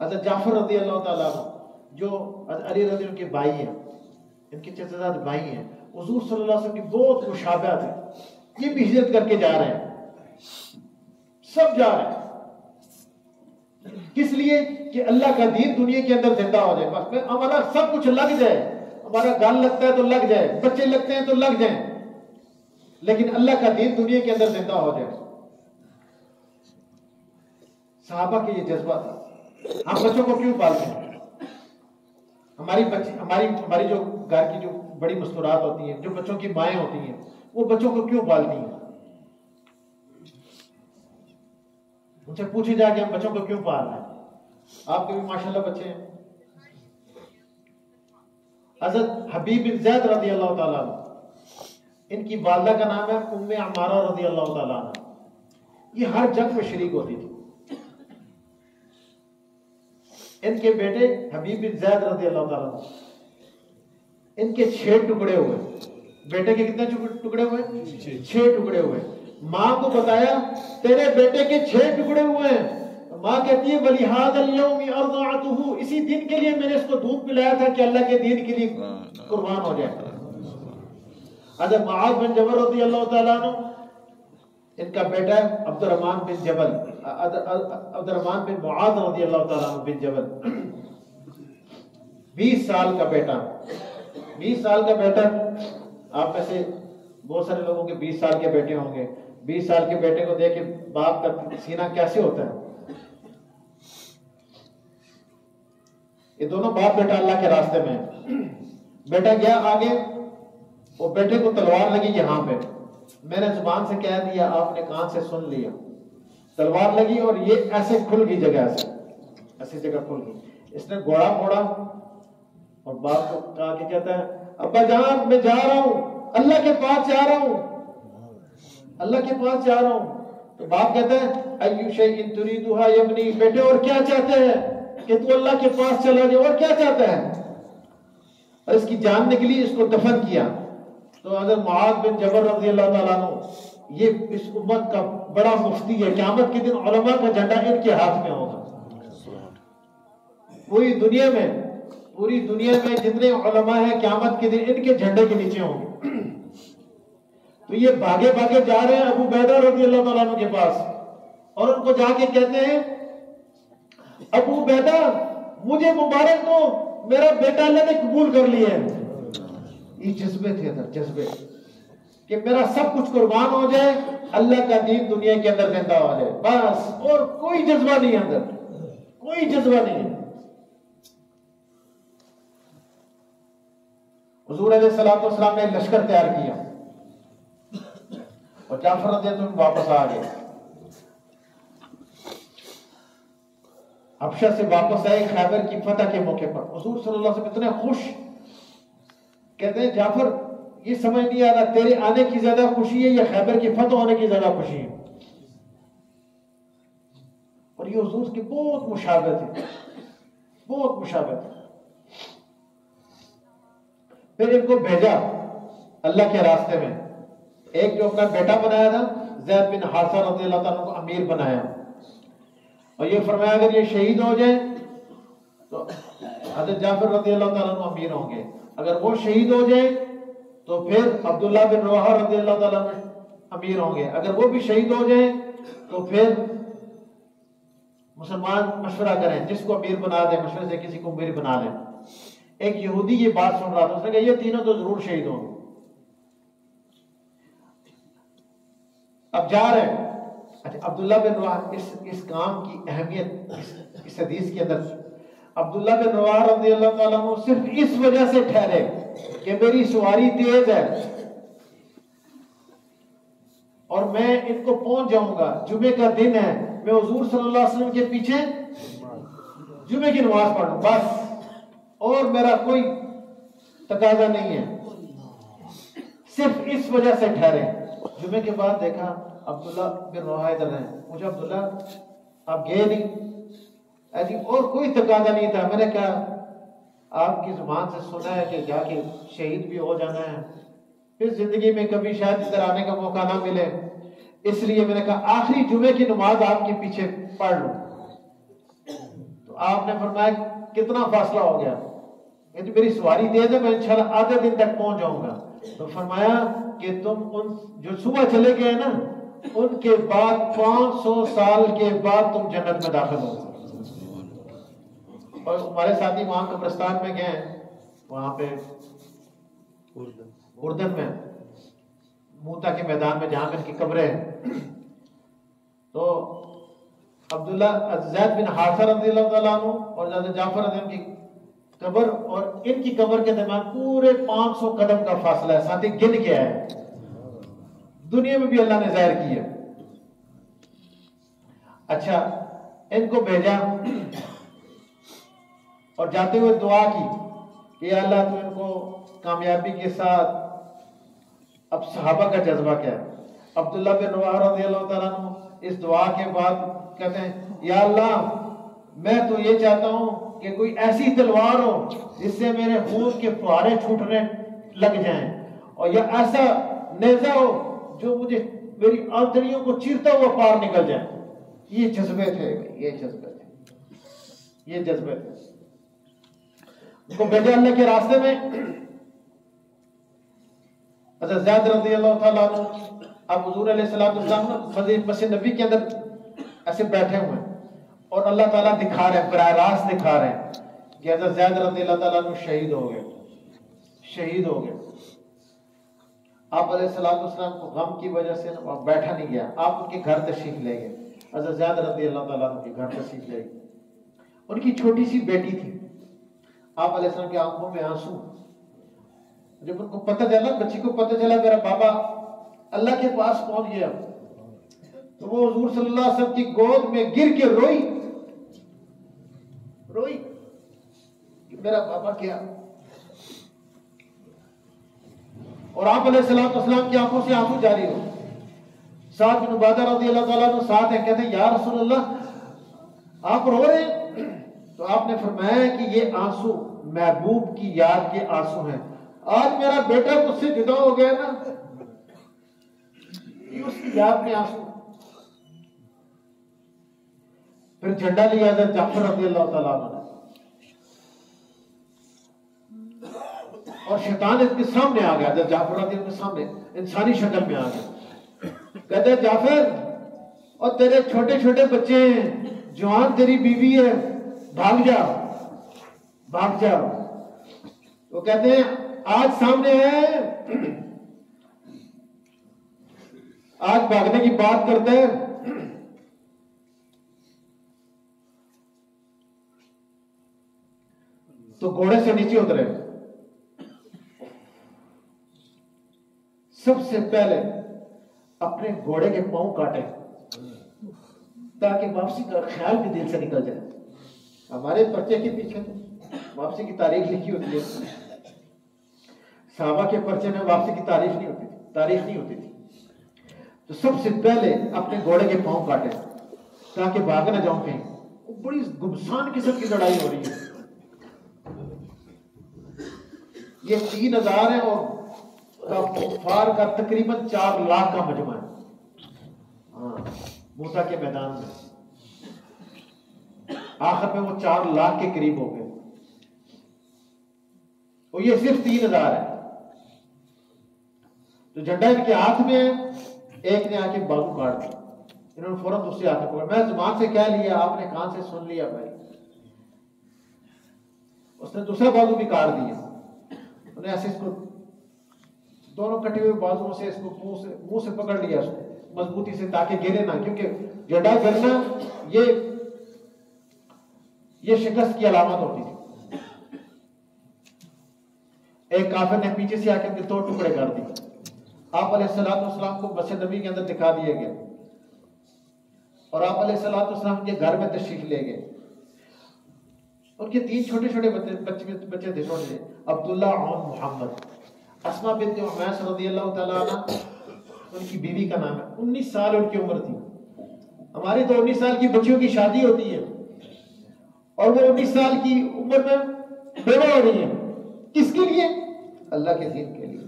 حضرت جعفر رضی اللہ تعالیٰ عنہ جو علی رضی اللہ کے بھائی ہیں، ان کے چچا زاد بھائی ہیں، حضور صلی اللہ علیہ وسلم کی بہت مشابہت ہے. یہ بھی ہجرت کر کے جا رہے ہیں، سب جا رہے ہیں. کس لیے؟ کہ اللہ کا دین دنیا کے اندر زندہ ہو جائے. بس ہمارا سب کچھ لگ جائے، ہمارا گل لگتا ہے تو لگ جائے، بچے لگتے ہیں تو لگ جائیں، لیکن اللہ کا دین دنیا کے اندر زندہ ہو جائے. صحابہ کے یہ جذبہ تھا. ہم بچوں کو کیوں پالتے ہیں؟ ہماری جو گھر کی جو بڑی مستورات ہوتی ہیں، جو بچوں کی مائیں ہوتی ہیں، وہ بچوں کو کیوں پالتی ہیں؟ ان سے پوچھے جا کہ ہم بچوں کو کیوں پال رہے ہیں؟ آپ کے بھی ماشاءاللہ بچے ہیں. حضرت حبیب بن زید رضی اللہ تعالیٰ عنہ، ان کی والدہ کا نام ہے ام عمارہ رضی اللہ تعالیٰ عنہ. یہ ہر جنگ میں شریک ہوتی تھی. ان کے بیٹے حبیب بن زید رضی اللہ تعالیٰ عنہ، ان کے 6 ٹکڑے ہوئے. بیٹے کے کتنے ٹکڑے ہوئے؟ 6 ٹکڑے ہوئے. ماں کو بتایا تیرے بیٹے کے 6 ٹکڑے ہوئے ہیں. ماں کہتی ہے وَلِهَذَا الْيَوْمِ أَرْضَعْتُهُ، اسی دن کے لیے میں نے اس کو دودھ پلایا تھا کہ اللہ کے دین کے لیے قربان ہو جائے. حضرت معاذ بن جبل رضی اللہ تعالیٰ عنہ، ان کا بیٹا عبد الرحمن بن جبل، عبد الرحمن بن معاذ رضی اللہ تعالیٰ عنہ بن جبل، 20 سال کا بیٹا. 20 سال کا بیٹا، آپ میں سے بہت سارے لوگوں کے 20 سال کے بیٹے ہوں گے. 20 سال کے بیٹے کو دیکھ کے باپ کا سینہ کیسے ہوتا ہے. یہ دونوں باپ بیٹا اللہ کے راستے میں ہیں. بیٹا گیا آگے، وہ بیٹے کو تلوار لگی یہاں پہ، میں نے زبان سے کہہ دیا، آپ نے کان سے سن لیا. تلوار لگی اور یہ ایسے کھل گئی جگہ، ایسی جگہ کھل گئی. اس نے گھوڑا موڑا اور باپ کو کہا کہ کہتا ہے ابا جان میں جا رہا ہوں، اللہ کے پاس جا رہا ہوں، اللہ کے پاس جا رہا ہوں. تو باپ کہتا ہے ایو شیء تریدھا یا ابنی، بیٹے اور کیا چاہتے ہیں کہ تو اللہ کے پاس چلا جائے، اور کیا چاہتا ہے؟ اور اس کی جان نکلی، اس کو دفن کیا. تو حضرت معاذ بن جبل رضی اللہ تعالیٰ عنہ، یہ اس امت کا بڑا مفتی ہے، قیامت کے دن علماء کا جھنڈا ان کے ہاتھ میں ہوگا. پوری دنیا میں جتنے علماء ہیں قیامت کے دن ان کے جھنڈے کے نیچے ہوں گے. تو یہ بھاگے بھاگے جا رہے ہیں ابو عبیدہ رضی اللہ تعالیٰ عنہ کے پاس، اور ان کو جا کے کہتے ہیں ابو عبیدہ مجھے مبارک دو، میرا بیٹا اللہ نے قبول کر لیا ہے. یہ جذبے تھے اندر، جذبے کہ میرا سب کچھ قربان ہو جائے، اللہ کا دین دنیا کے اندر زندہ ہو جائے، بس. اور کوئی جذبہ نہیں اندر، کوئی جذبہ نہیں ہے. حضور علیہ الصلوۃ والسلام نے لشکر تیار کیا اور جعفر رضی اللہ عنہ واپس آ گئے. حبشہ سے واپس آئے خیبر کی فتح کے موقع پر. حضور صلی اللہ علیہ وسلم اتنے خوش، کہتے ہیں جعفر یہ سمجھ نہیں آ رہا تیرے آنے کی زیادہ خوشی ہے یا خیبر کی فتح ہونے کی زیادہ خوشی ہے. اور یہ حضور کی بہت مشابہت ہے، بہت مشابہت ہے. پھر ان کو بھیجا اللہ کے راستے میں. ایک جو اپنا بیٹا بنایا تھا زید بن حارثہ رضی اللہ تعالیٰ کو امیر بنایا، اور یہ فرمایا اگر یہ شہید ہو جائیں تو حضرت جعفر رضی اللہ تعالیٰ عنہ امیر ہوں گے، اگر وہ شہید ہو جائیں تو پھر عبداللہ بن رواحہ رضی اللہ تعالیٰ عنہ امیر ہوں گے، اگر وہ بھی شہید ہو جائیں تو پھر مسلمان مشورہ کریں جس کو امیر بنا دیں، مشورے سے کسی کو امیر بنا لیں. ایک یہودی یہ بات سن رہا تھا، اس نے کہا یہ تینوں تو ضرور شہید ہوں گے. اب جا رہے ہیں. اچھا عبداللہ بن رواحہ، اس کام کی اہمیت اس حدیث کے اندر، عبداللہ بن رواحہ رضی اللہ تعالیٰ عنہ صرف اس وجہ سے ٹھہرے کہ میری سواری تیز ہے اور میں ان کو پہنچ جاؤں گا، جمعے کا دن ہے، میں حضور صلی اللہ علیہ وسلم کے پیچھے جمعے کی نماز پڑھوں بس، اور میرا کوئی تقاضا نہیں ہے. صرف اس وجہ سے ٹھہرے. جمعے کے بعد دیکھا عبداللہ بن رواحہ ادھر ہیں، مجھے عبداللہ آپ گئے نہیں، اور کوئی تقاضا نہیں تھا. میں نے کہا آپ کی زبان سے سنا ہے کہ جا کے شہید بھی ہو جانا ہے، پھر زندگی میں کبھی شاید ادھر آنے کا موقع نہ ملے، اس لیے میں نے کہا آخری جمعے کی نماز آپ کے پیچھے پڑھ لوں. تو آپ نے فرمایا کتنا فاصلہ ہو گیا؟ میری سواری تیز ہے، میں انشاءاللہ آدھے دن تک پہنچ جاؤں گا. تو فرمایا کہ تم ان جو صبح چلے گئے نا ان کے بعد 500 سال کے بعد تم جنت میں داخل ہو. اور ہمارے ساتھی وہاں قبرستان میں گئے، وہاں پہ اردن میں موتا کے میدان میں جہاں پہ ان کی قبریں ہیں، تو عبداللہ زید بن حارثہ رضی اللہ تعالیٰ عنہ اور حضرت جعفر رضی اللہ عنہ کی قبر اور ان کی قبر کے درمیان پورے 500 قدم کا فاصلہ ہے. ساتھی گن کے آئے، دنیا میں بھی اللہ نے ظاہر کی ہے. اچھا ان کو بھیجا اور جاتے ہوئے دعا کی کہ اللہ تو ان کو کامیابی کے ساتھ. اب صحابہ کا جذبہ کیا ہے؟ عبداللہ بن رواحہ رضی اللہ تعالیٰ عنہ اس دعا کے بعد کہتے ہیں یا اللہ میں تو یہ چاہتا ہوں کہ کوئی ایسی تلوار ہو جس سے میرے خون کے فوارے چھوٹنے لگ جائیں، اور یا ایسا نیزہ ہو جو مجھے میری آنتڑیوں کو چیرتا ہوا پار نکل جائے. یہ جذبے تھے، یہ جذبے تھے، یہ جذبے تھے. ان کو بھیجا اللہ کے راستے میں. حضرت زید رضی اللہ تعالیٰ عنہ اب حضور علیہ السلام مسجد نبی کے اندر ایسے بیٹھے ہوئے ہیں اور اللہ تعالیٰ دکھا رہے ہیں، براہ راست دکھا رہے ہیں کہ حضرت زید رضی اللہ تعالیٰ عنہ شہید ہو گئے، شہید ہو گئے. آپ علیہ السلام کو غم کی وجہ سے وہاں بیٹھا نہیں گیا، آپ ان کے گھر تشریف لے گئے، حضرت زید رضی اللہ تعالیٰ عنہ کے گھر تشریف لے گئے۔ ان کی چھوٹی سی بیٹی تھی، آپ علیہ السلام کی آنکھوں میں آنسو۔ جب ان کو پتہ چلا، بچی کو پتہ چلا میرا بابا اللہ کے پاس پہنچ گیا، تو وہ حضور صلی اللہ علیہ وسلم کی گود میں گر کے روئی کہ میرا بابا کیا۔ اور آپ علیہ السلام کی آنکھوں سے آنسو جاری ہو۔ سعد بن عبادہ رضی اللہ تعالیٰ عنہ ساتھ ہیں، کہتے ہیں یا رسول اللہ آپ رو رہے ہیں؟ تو آپ نے فرمایا کہ یہ آنسو محبوب کی یاد کے آنسو ہیں۔ آج میرا بیٹا مجھ سے جدا ہو گیا نا، یہ اس کی یاد میں آنسو۔ پھر جھنڈا لیا حضرت جعفر رضی اللہ تعالیٰ عنہ، اور شیطان اس کے سامنے آ گیا، حضرت جعفر رضی اللہ کے سامنے انسانی شکل میں آ گیا۔ کہتے ہیں جعفر اور تیرے چھوٹے چھوٹے بچے ہیں، جوان تیری بیوی ہے، بھاگ جا بھاگ جا۔ وہ کہتے ہیں آج سامنے ہے، آج بھاگنے کی بات کرتے ہیں۔ تو گھوڑے سے نیچے اترے، سب سے پہلے اپنے گھوڑے کے پاؤں کاٹے تاکہ واپسی کا خیال بھی دل سے نکل جائے۔ ہمارے پرچے کے پیچھے واپسی کی تاریخ لکھی ہوتی ہے، صحابہ کے پرچے میں واپسی کی تاریخ نہیں ہوتی تھی۔ تو سب سے پہلے اپنے گھوڑے کے پاؤں کاٹے تاکہ بھاگ نہ جاؤں کہیں۔ بڑی گمسان قسم کی لڑائی ہو رہی ہے، یہ 3000 ہے اور کفار کا تقریباً 4 لاکھ کا مجمع ہے موسیٰ کے میدان میں۔ آخر میں وہ 4 لاکھ کے قریب ہو گئے، اور یہ صرف 3000 ہے۔ تو جھنڈا ان کے ہاتھ میں، ایک نے آ کے بازو کاٹ دیا، انہوں نے فوراً دوسرے ہاتھ پکڑا۔ میں زبان سے کہہ لیا، آپ نے کان سے سن لیا بھائی۔ اس نے دوسرا بازو بھی کاٹ دیا، انہوں نے ایسے اس کو دونوں کٹے ہوئے بازوؤں سے اس کو منہ سے پکڑ لیا، اس کو مضبوطی سے تاکہ گرے نہ، کیونکہ جھنڈا گرنا یہ شکست کی علامت ہوتی تھی۔ ایک کافر نے پیچھے سے آ کے 2 ٹکڑے کر دیے، آپ علیہ السلام کو مسجد نبی کے اندر دکھا دیا گیا، اور آپ علیہ السلام کے گھر میں تشریف لے گئے۔ ان کے 3 چھوٹے چھوٹے بچے تھے، چھوٹے، عبداللہ، عون، محمد۔ اسماء بنت عمیس رضی اللہ تعالیٰ عنہ ان کی بیوی کا نام ہے، 19 سال ان کی عمر تھی۔ ہماری تو 19 سال کی بچیوں کی شادی ہوتی ہے، اور وہ 19 سال کی عمر میں بیوہ ہو رہی ہیں، کس کے لیے؟ اللہ کے دین کے لیے۔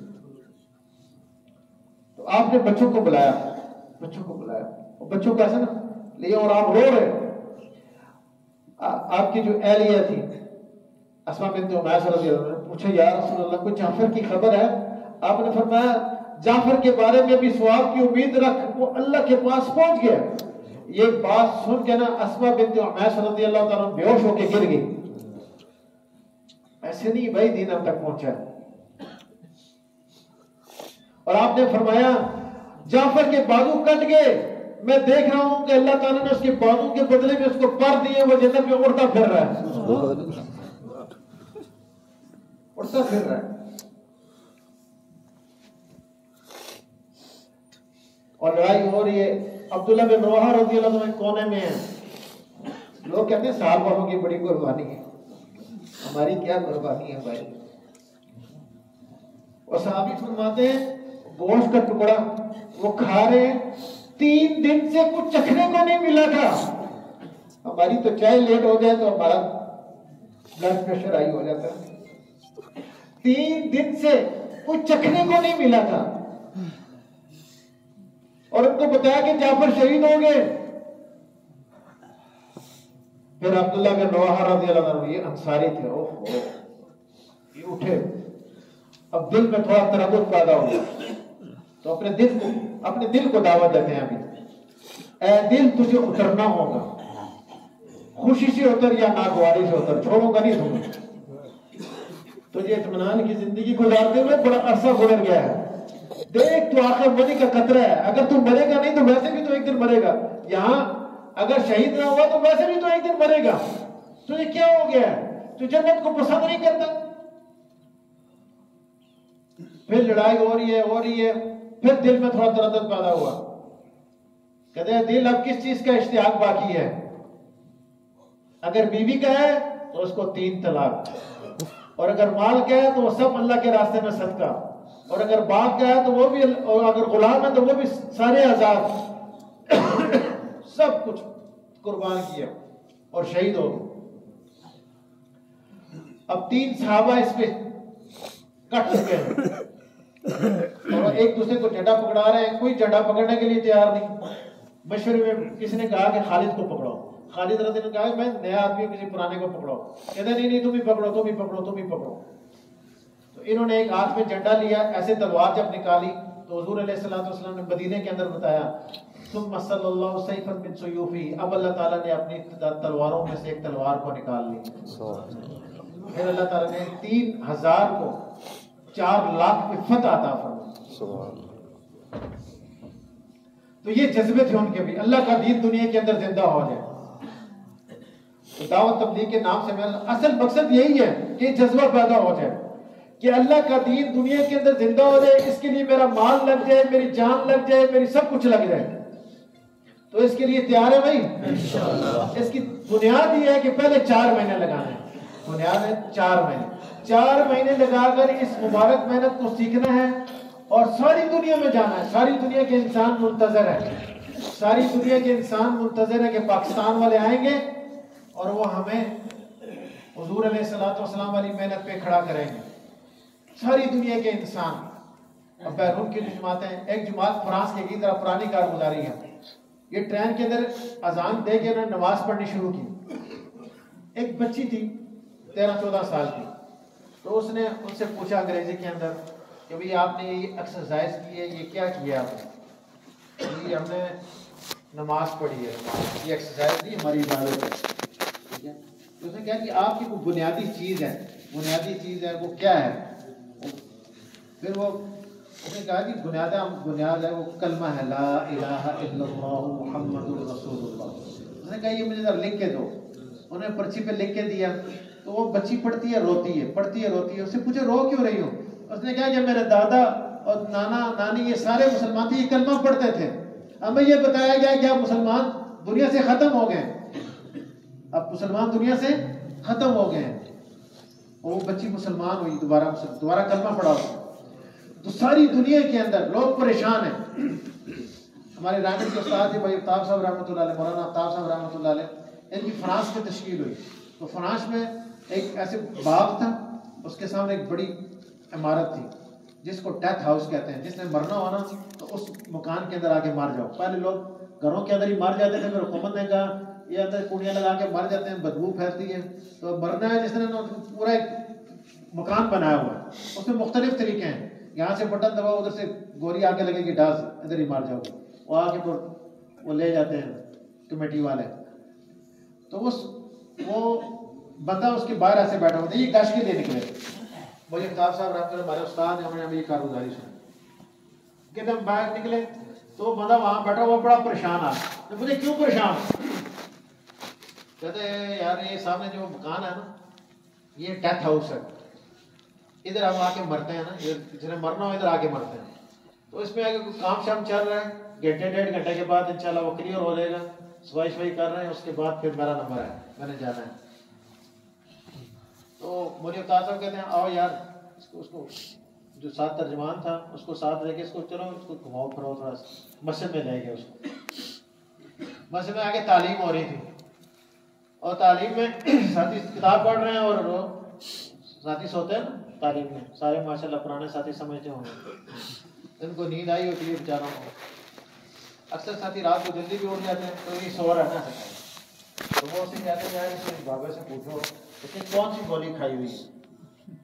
تو آپ نے بچوں کو بلایا، اور بچوں کو ایسا نا لیا، اور آپ رو رہے۔ آپ کی جو اہلیہ تھی اسماء بنت عمیس رضی اللہ عنہ نے پوچھا یا رسول اللہ کوئی جعفر کی خبر ہے؟ آپ نے فرمایا جعفر کے بارے میں بھی ثواب کی امید رکھ، وہ اللہ کے پاس پہنچ گیا۔ یہ بات سن کے نا اسماء بنت عمیس رضی اللہ تعالیٰ عنہ بے ہوش ہو کے گر گئی۔ ایسے نہیں بھائی، دین ہم تک پہنچا ہے۔ اور آپ نے فرمایا جعفر کے بازو کٹ گئے، میں دیکھ رہا ہوں کہ اللہ تعالیٰ نے اس کے بازو کے بدلے میں اس کو پر دیے، وہ جنت میں اڑتا پھر رہا ہے، اڑتا پھر رہا ہے۔ اور لڑائی ہو رہی ہے، عبداللہ بن رواحہ رضی اللہ عنہ کونے میں ہیں۔ لوگ کہتے ہیں سال والوں کی بڑی قربانی ہے، ہماری کیا قربانی ہے بھائی؟ اور صحابی فرماتے ہیں گوشت کا ٹکڑا وہ کھا رہے، 3 دن سے کچھ چکھنے کو نہیں ملا تھا۔ ہماری تو چائے لیٹ ہو جائے تو ہمارا بلڈ پریشر ہائی ہو جاتا ہے، 3 دن سے کچھ چکھنے کو نہیں ملا تھا۔ اور ان کو بتایا کہ جعفر شہید ہو گئے۔ پھر عبداللہ بن رواحہ رضی اللہ عنہ، یہ انصاری تھے، یہ اٹھے، اب دل میں تھوڑا تردد پیدا ہو گیا، تو اپنے دل کو دعوت دیتے ہیں ابھی، اے دل تجھے اترنا ہوگا، خوشی سے اتر یا ناگواری سے اتر، چھوڑوں گا نہیں تمہیں۔ تجھے اطمینان کی زندگی گزارتے ہوئے بڑا عرصہ گزر گیا ہے، دیکھ تو آخر مرنے کا خطرہ ہے، اگر تو مرے گا نہیں تو ویسے بھی تو ایک دن مرے گا، یہاں اگر شہید نہ ہوا تو ویسے بھی تو ایک دن مرے گا، تو یہ کیا ہو گیا ہے؟ تو جنت کو پسند نہیں کرتا؟ پھر لڑائی ہو رہی ہے، پھر دل میں تھوڑا تردد پیدا ہوا، کہتے ہیں دل اب کس چیز کا اشتیاق باقی ہے؟ اگر بیوی کا ہے تو اس کو 3 طلاق، اور اگر مال کا ہے تو وہ سب اللہ کے راستے میں صدقہ، اور اگر باپ کا ہے تو وہ بھی، اور اگر غلام ہے تو وہ بھی سارے آزاد سب کچھ قربان کیا اور شہید ہو گئے۔ اب 3 صحابہ اس پہ کٹ چکے ہیں اور ایک دوسرے کو جھنڈا پکڑا رہے ہیں، کوئی جھنڈا پکڑنے کے لیے تیار نہیں۔ مشورے میں کسی نے کہا کہ خالد کو پکڑو، خالد رضی اللہ عنہ نے کہا میں نیا آدمی کسی پرانے کو پکڑو، کہتے نہیں تم ہی پکڑو، تم ہی پکڑو، تم ہی پکڑو۔ تو انہوں نے ایک ہاتھ میں جھنڈا لیا، ایسے تلوار جب نکالی تو حضور علیہ الصلوۃ والسلام نے مدینے کے اندر بتایا ثم صلی اللہ سیفا من سیوفی، اب اللہ تعالیٰ نے اپنی تلواروں میں سے ایک تلوار کو نکال لی، پھر اللہ تعالیٰ نے 3000 کو 4 لاکھ پہ فتح عطا فرمائی۔ تو یہ جذبے تھے ان کے بھی، اللہ کا دین دنیا کے اندر زندہ ہو جائے۔ تو دعوت تبلیغ کے نام سے میں اصل مقصد یہی ہے کہ یہ جذبہ پیدا ہو جائے کہ اللہ کا دین دنیا کے اندر زندہ ہو جائے، اس کے لیے میرا مال لگ جائے، میری جان لگ جائے، میری سب کچھ لگ جائے۔ تو اس کے لیے تیار ہے بھائی؟ انشاءاللہ۔ اس کی بنیاد یہ ہے کہ پہلے 4 مہینے لگانے ہیں، بنیاد ہے 4 مہینے، 4 مہینے لگا کر اس مبارک محنت کو سیکھنا ہے اور ساری دنیا میں جانا ہے۔ ساری دنیا کے انسان منتظر ہے، ساری دنیا کے انسان منتظر ہے کہ پاکستان والے آئیں گے اور وہ ہمیں حضور علیہ الصلوۃ والسلام والی محنت پہ کھڑا کریں گے۔ ساری دنیا کے انسان، اب بیرون کی جماعتیں، ایک جماعت فرانس کی طرح پرانی کارگزاری ہے، یہ ٹرین کے اندر اذان دے کے انہوں نے نماز پڑھنی شروع کی۔ ایک بچی تھی 13-14 سال کی، تو اس نے ان سے پوچھا انگریزی کے اندر کہ بھئی آپ نے یہ ایکسرسائز کی ہے، یہ کیا کیا آپ نے؟ یہ ہم نے نماز پڑھی ہے، یہ ایکسرسائز نہیں ہماری عبادت ہے، ٹھیک ہے؟ تو اس نے کہا کہ آپ کی کوئی بنیادی چیز ہے، بنیادی چیز ہے، وہ کیا ہے؟ پھر وہ اس نے کہا کہ بنیاد ہے وہ کلمہ ہے، لا الہ الا اللہ محمد رسول اللہ۔ اس نے کہا یہ مجھے ذرا لکھ کے دو، انہوں نے پرچی پہ لکھ کے دیا، تو وہ بچی پڑھتی ہے، روتی ہے، پڑھتی ہے، روتی ہے۔ اس سے پوچھا رو کیوں رہی ہو؟ اس نے کہا کہ میرے دادا اور نانا نانی یہ سارے مسلمان تھے، یہ کلمہ پڑھتے تھے، ہمیں یہ بتایا گیا کہ اب مسلمان دنیا سے ختم ہو گئے، اب مسلمان دنیا سے ختم ہو گئے ہیں، اور وہ بچی مسلمان ہوئی، دوبارہ کلمہ پڑھا ہو۔ تو ساری دنیا کے اندر لوگ پریشان ہیں۔ ہمارے رائے کے استاد بھائی آفتاب صاحب رحمۃ اللہ علیہ، مولانا آفتاب صاحب رحمۃ اللہ علیہ، ان کی فرانس میں تشکیل ہوئی۔ تو فرانس میں ایک ایسے باغ تھا، اس کے سامنے ایک بڑی عمارت تھی جس کو ڈیتھ ہاؤس کہتے ہیں، جس نے مرنا ہونا تو اس مکان کے اندر آ کے مر جاؤ۔ پہلے لوگ گھروں کے اندر ہی مر جاتے تھے، پھر حکومت نے کہا یہ اندر کنڈیاں لگا کے مر جاتے ہیں، بدبو پھیلتی ہے، تو مرنا ہے جس نے پورا ایک مکان بنایا ہوا ہے، اس میں مختلف طریقے ہیں، یہاں سے بٹن دباؤ، ادھر سے گولی آ کے لگے گی ڈاس، ادھر ہی مار جاؤ گے، وہ آ کے وہ لے جاتے ہیں کمیٹی والے۔ تو وہ بندہ اس کے باہر ایسے بیٹھا ہوتا ہے، یہ گشت کے لیے نکلے، مجھے آفتاب صاحب رحمۃ اللہ ہمارے استاد نے ہمیں یہ کارگزاری سنی کہ ہم باہر نکلے تو وہ بندہ وہاں بیٹھا ہوا بڑا پریشان آ، تو مجھے کیوں پریشان؟ کہتے ہیں یار یہ سامنے جو مکان ہے نا یہ ڈیتھ ہاؤس ہے، ادھر ہم آ کے مرتے ہیں نا، جس نے مرنا ہو ادھر آ کے مرتے ہیں، تو اس میں اگر کوئی کام شام چل رہا ہے، گھنٹے 1.5 گھنٹے کے بعد انشاءاللہ وہ کلیئر ہو جائے گا، صفائی شفائی کر رہے ہیں، اس کے بعد پھر میرا نمبر ہے، میں نے جانا ہے۔ تو مجھے استاد صاحب کہتے ہیں آؤ یار اس کو جو ساتھ ترجمان تھا اس کو ساتھ لے کے اس کو چلو اس کو گھماؤ پھراؤ تھوڑا سا، مسجد میں لے گئے اس کو۔ مسجد میں آگے تعلیم ہو رہی تھی، اور تعلیم میں ساتھی کتاب پڑھ رہے ہیں اور ساتھی سوتے ہیں نا تعلیم میں، سارے ماشاءاللہ پرانے ساتھی سمجھتے ہوں گے، ان کو نیند آئی ہوتی ہے بیچاروں کو، اکثر ساتھی رات کو جلدی بھی اٹھ جاتے ہیں، تو یہ سو رہنا ہے، تو وہ اسے کہتے ہیں یار اس کے بابے سے پوچھو اس نے کون سی گولی کھائی ہوئی ہے،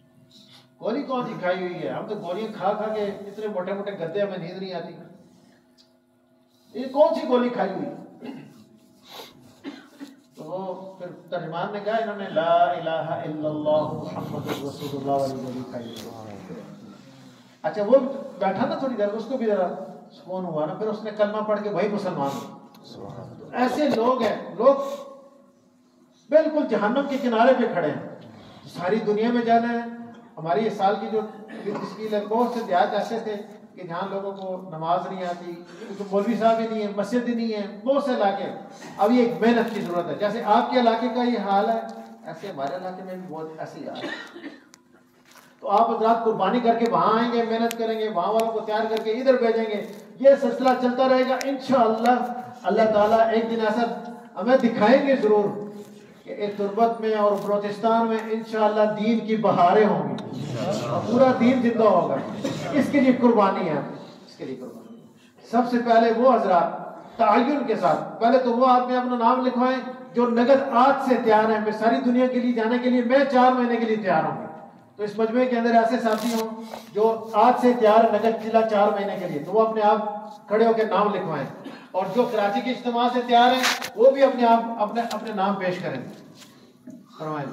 گولی کون سی کھائی ہوئی ہے، ہم تو گولیاں کھا کھا کے اتنے موٹے موٹے گدے، ہمیں نیند نہیں آتی، یہ کون سی گولی کھائی ہوئی ہے؟ تو پھر ترجمان نے کہا انہوں نے لا الہ الا اللہ محمد رسول اللہ والی گولی کھائی ہوئی ہے۔ اچھا وہ بیٹھا نا تھوڑی دیر، اس کو بھی ذرا سکون ہوا نا، پھر اس نے کلمہ پڑھ کے وہی مسلمان ہو۔ ایسے لوگ ہیں، لوگ بالکل جہنم کے کنارے پہ کھڑے ہیں، ساری دنیا میں جانا ہے۔ ہماری اس سال کی جو تشکیل ہے، بہت سے دیہات ایسے تھے کہ جہاں لوگوں کو نماز نہیں آتی، کیونکہ مولوی صاحب ہی نہیں ہے، مسجد ہی نہیں ہے، بہت سے علاقے۔ اب یہ ایک محنت کی ضرورت ہے، جیسے آپ کے علاقے کا یہ حال ہے ایسے ہمارے علاقے میں بھی بہت ایسی حال ہے۔ تو آپ حضرات قربانی کر کے وہاں آئیں گے، محنت کریں گے، وہاں والوں کو تیار کر کے ادھر بھیجیں گے، یہ سلسلہ چلتا رہے گا انشاءاللہ۔ اللہ تعالیٰ ایک دن ایسا ہمیں دکھائیں گے ضرور کہ ایک تربت میں اور بلوچستان میں انشاءاللہ دین کی بہاریں ہوں گی، پورا دین زندہ ہوگا۔ اس کے لیے قربانی ہے، اس کے لیے قربانی۔ سب سے پہلے وہ حضرات تعین کے ساتھ، پہلے تو وہ آدمی اپنا نام لکھوائیں جو نگد آج سے تیار ہیں، میں ساری دنیا کے لیے جانے کے لیے میں 4 مہینے کے لیے تیار ہوں گی۔ تو اس مجموعے کے اندر ایسے ساتھی ہوں جو آج سے تیار ہے نگد قلعہ 4 مہینے کے لیے، تو وہ اپنے آپ کھڑے ہو کے نام لکھوائیں، اور جو کراچی کے اجتماع سے تیار ہیں وہ بھی اپنے آپ اپنے نام پیش کریں، فرمائیں۔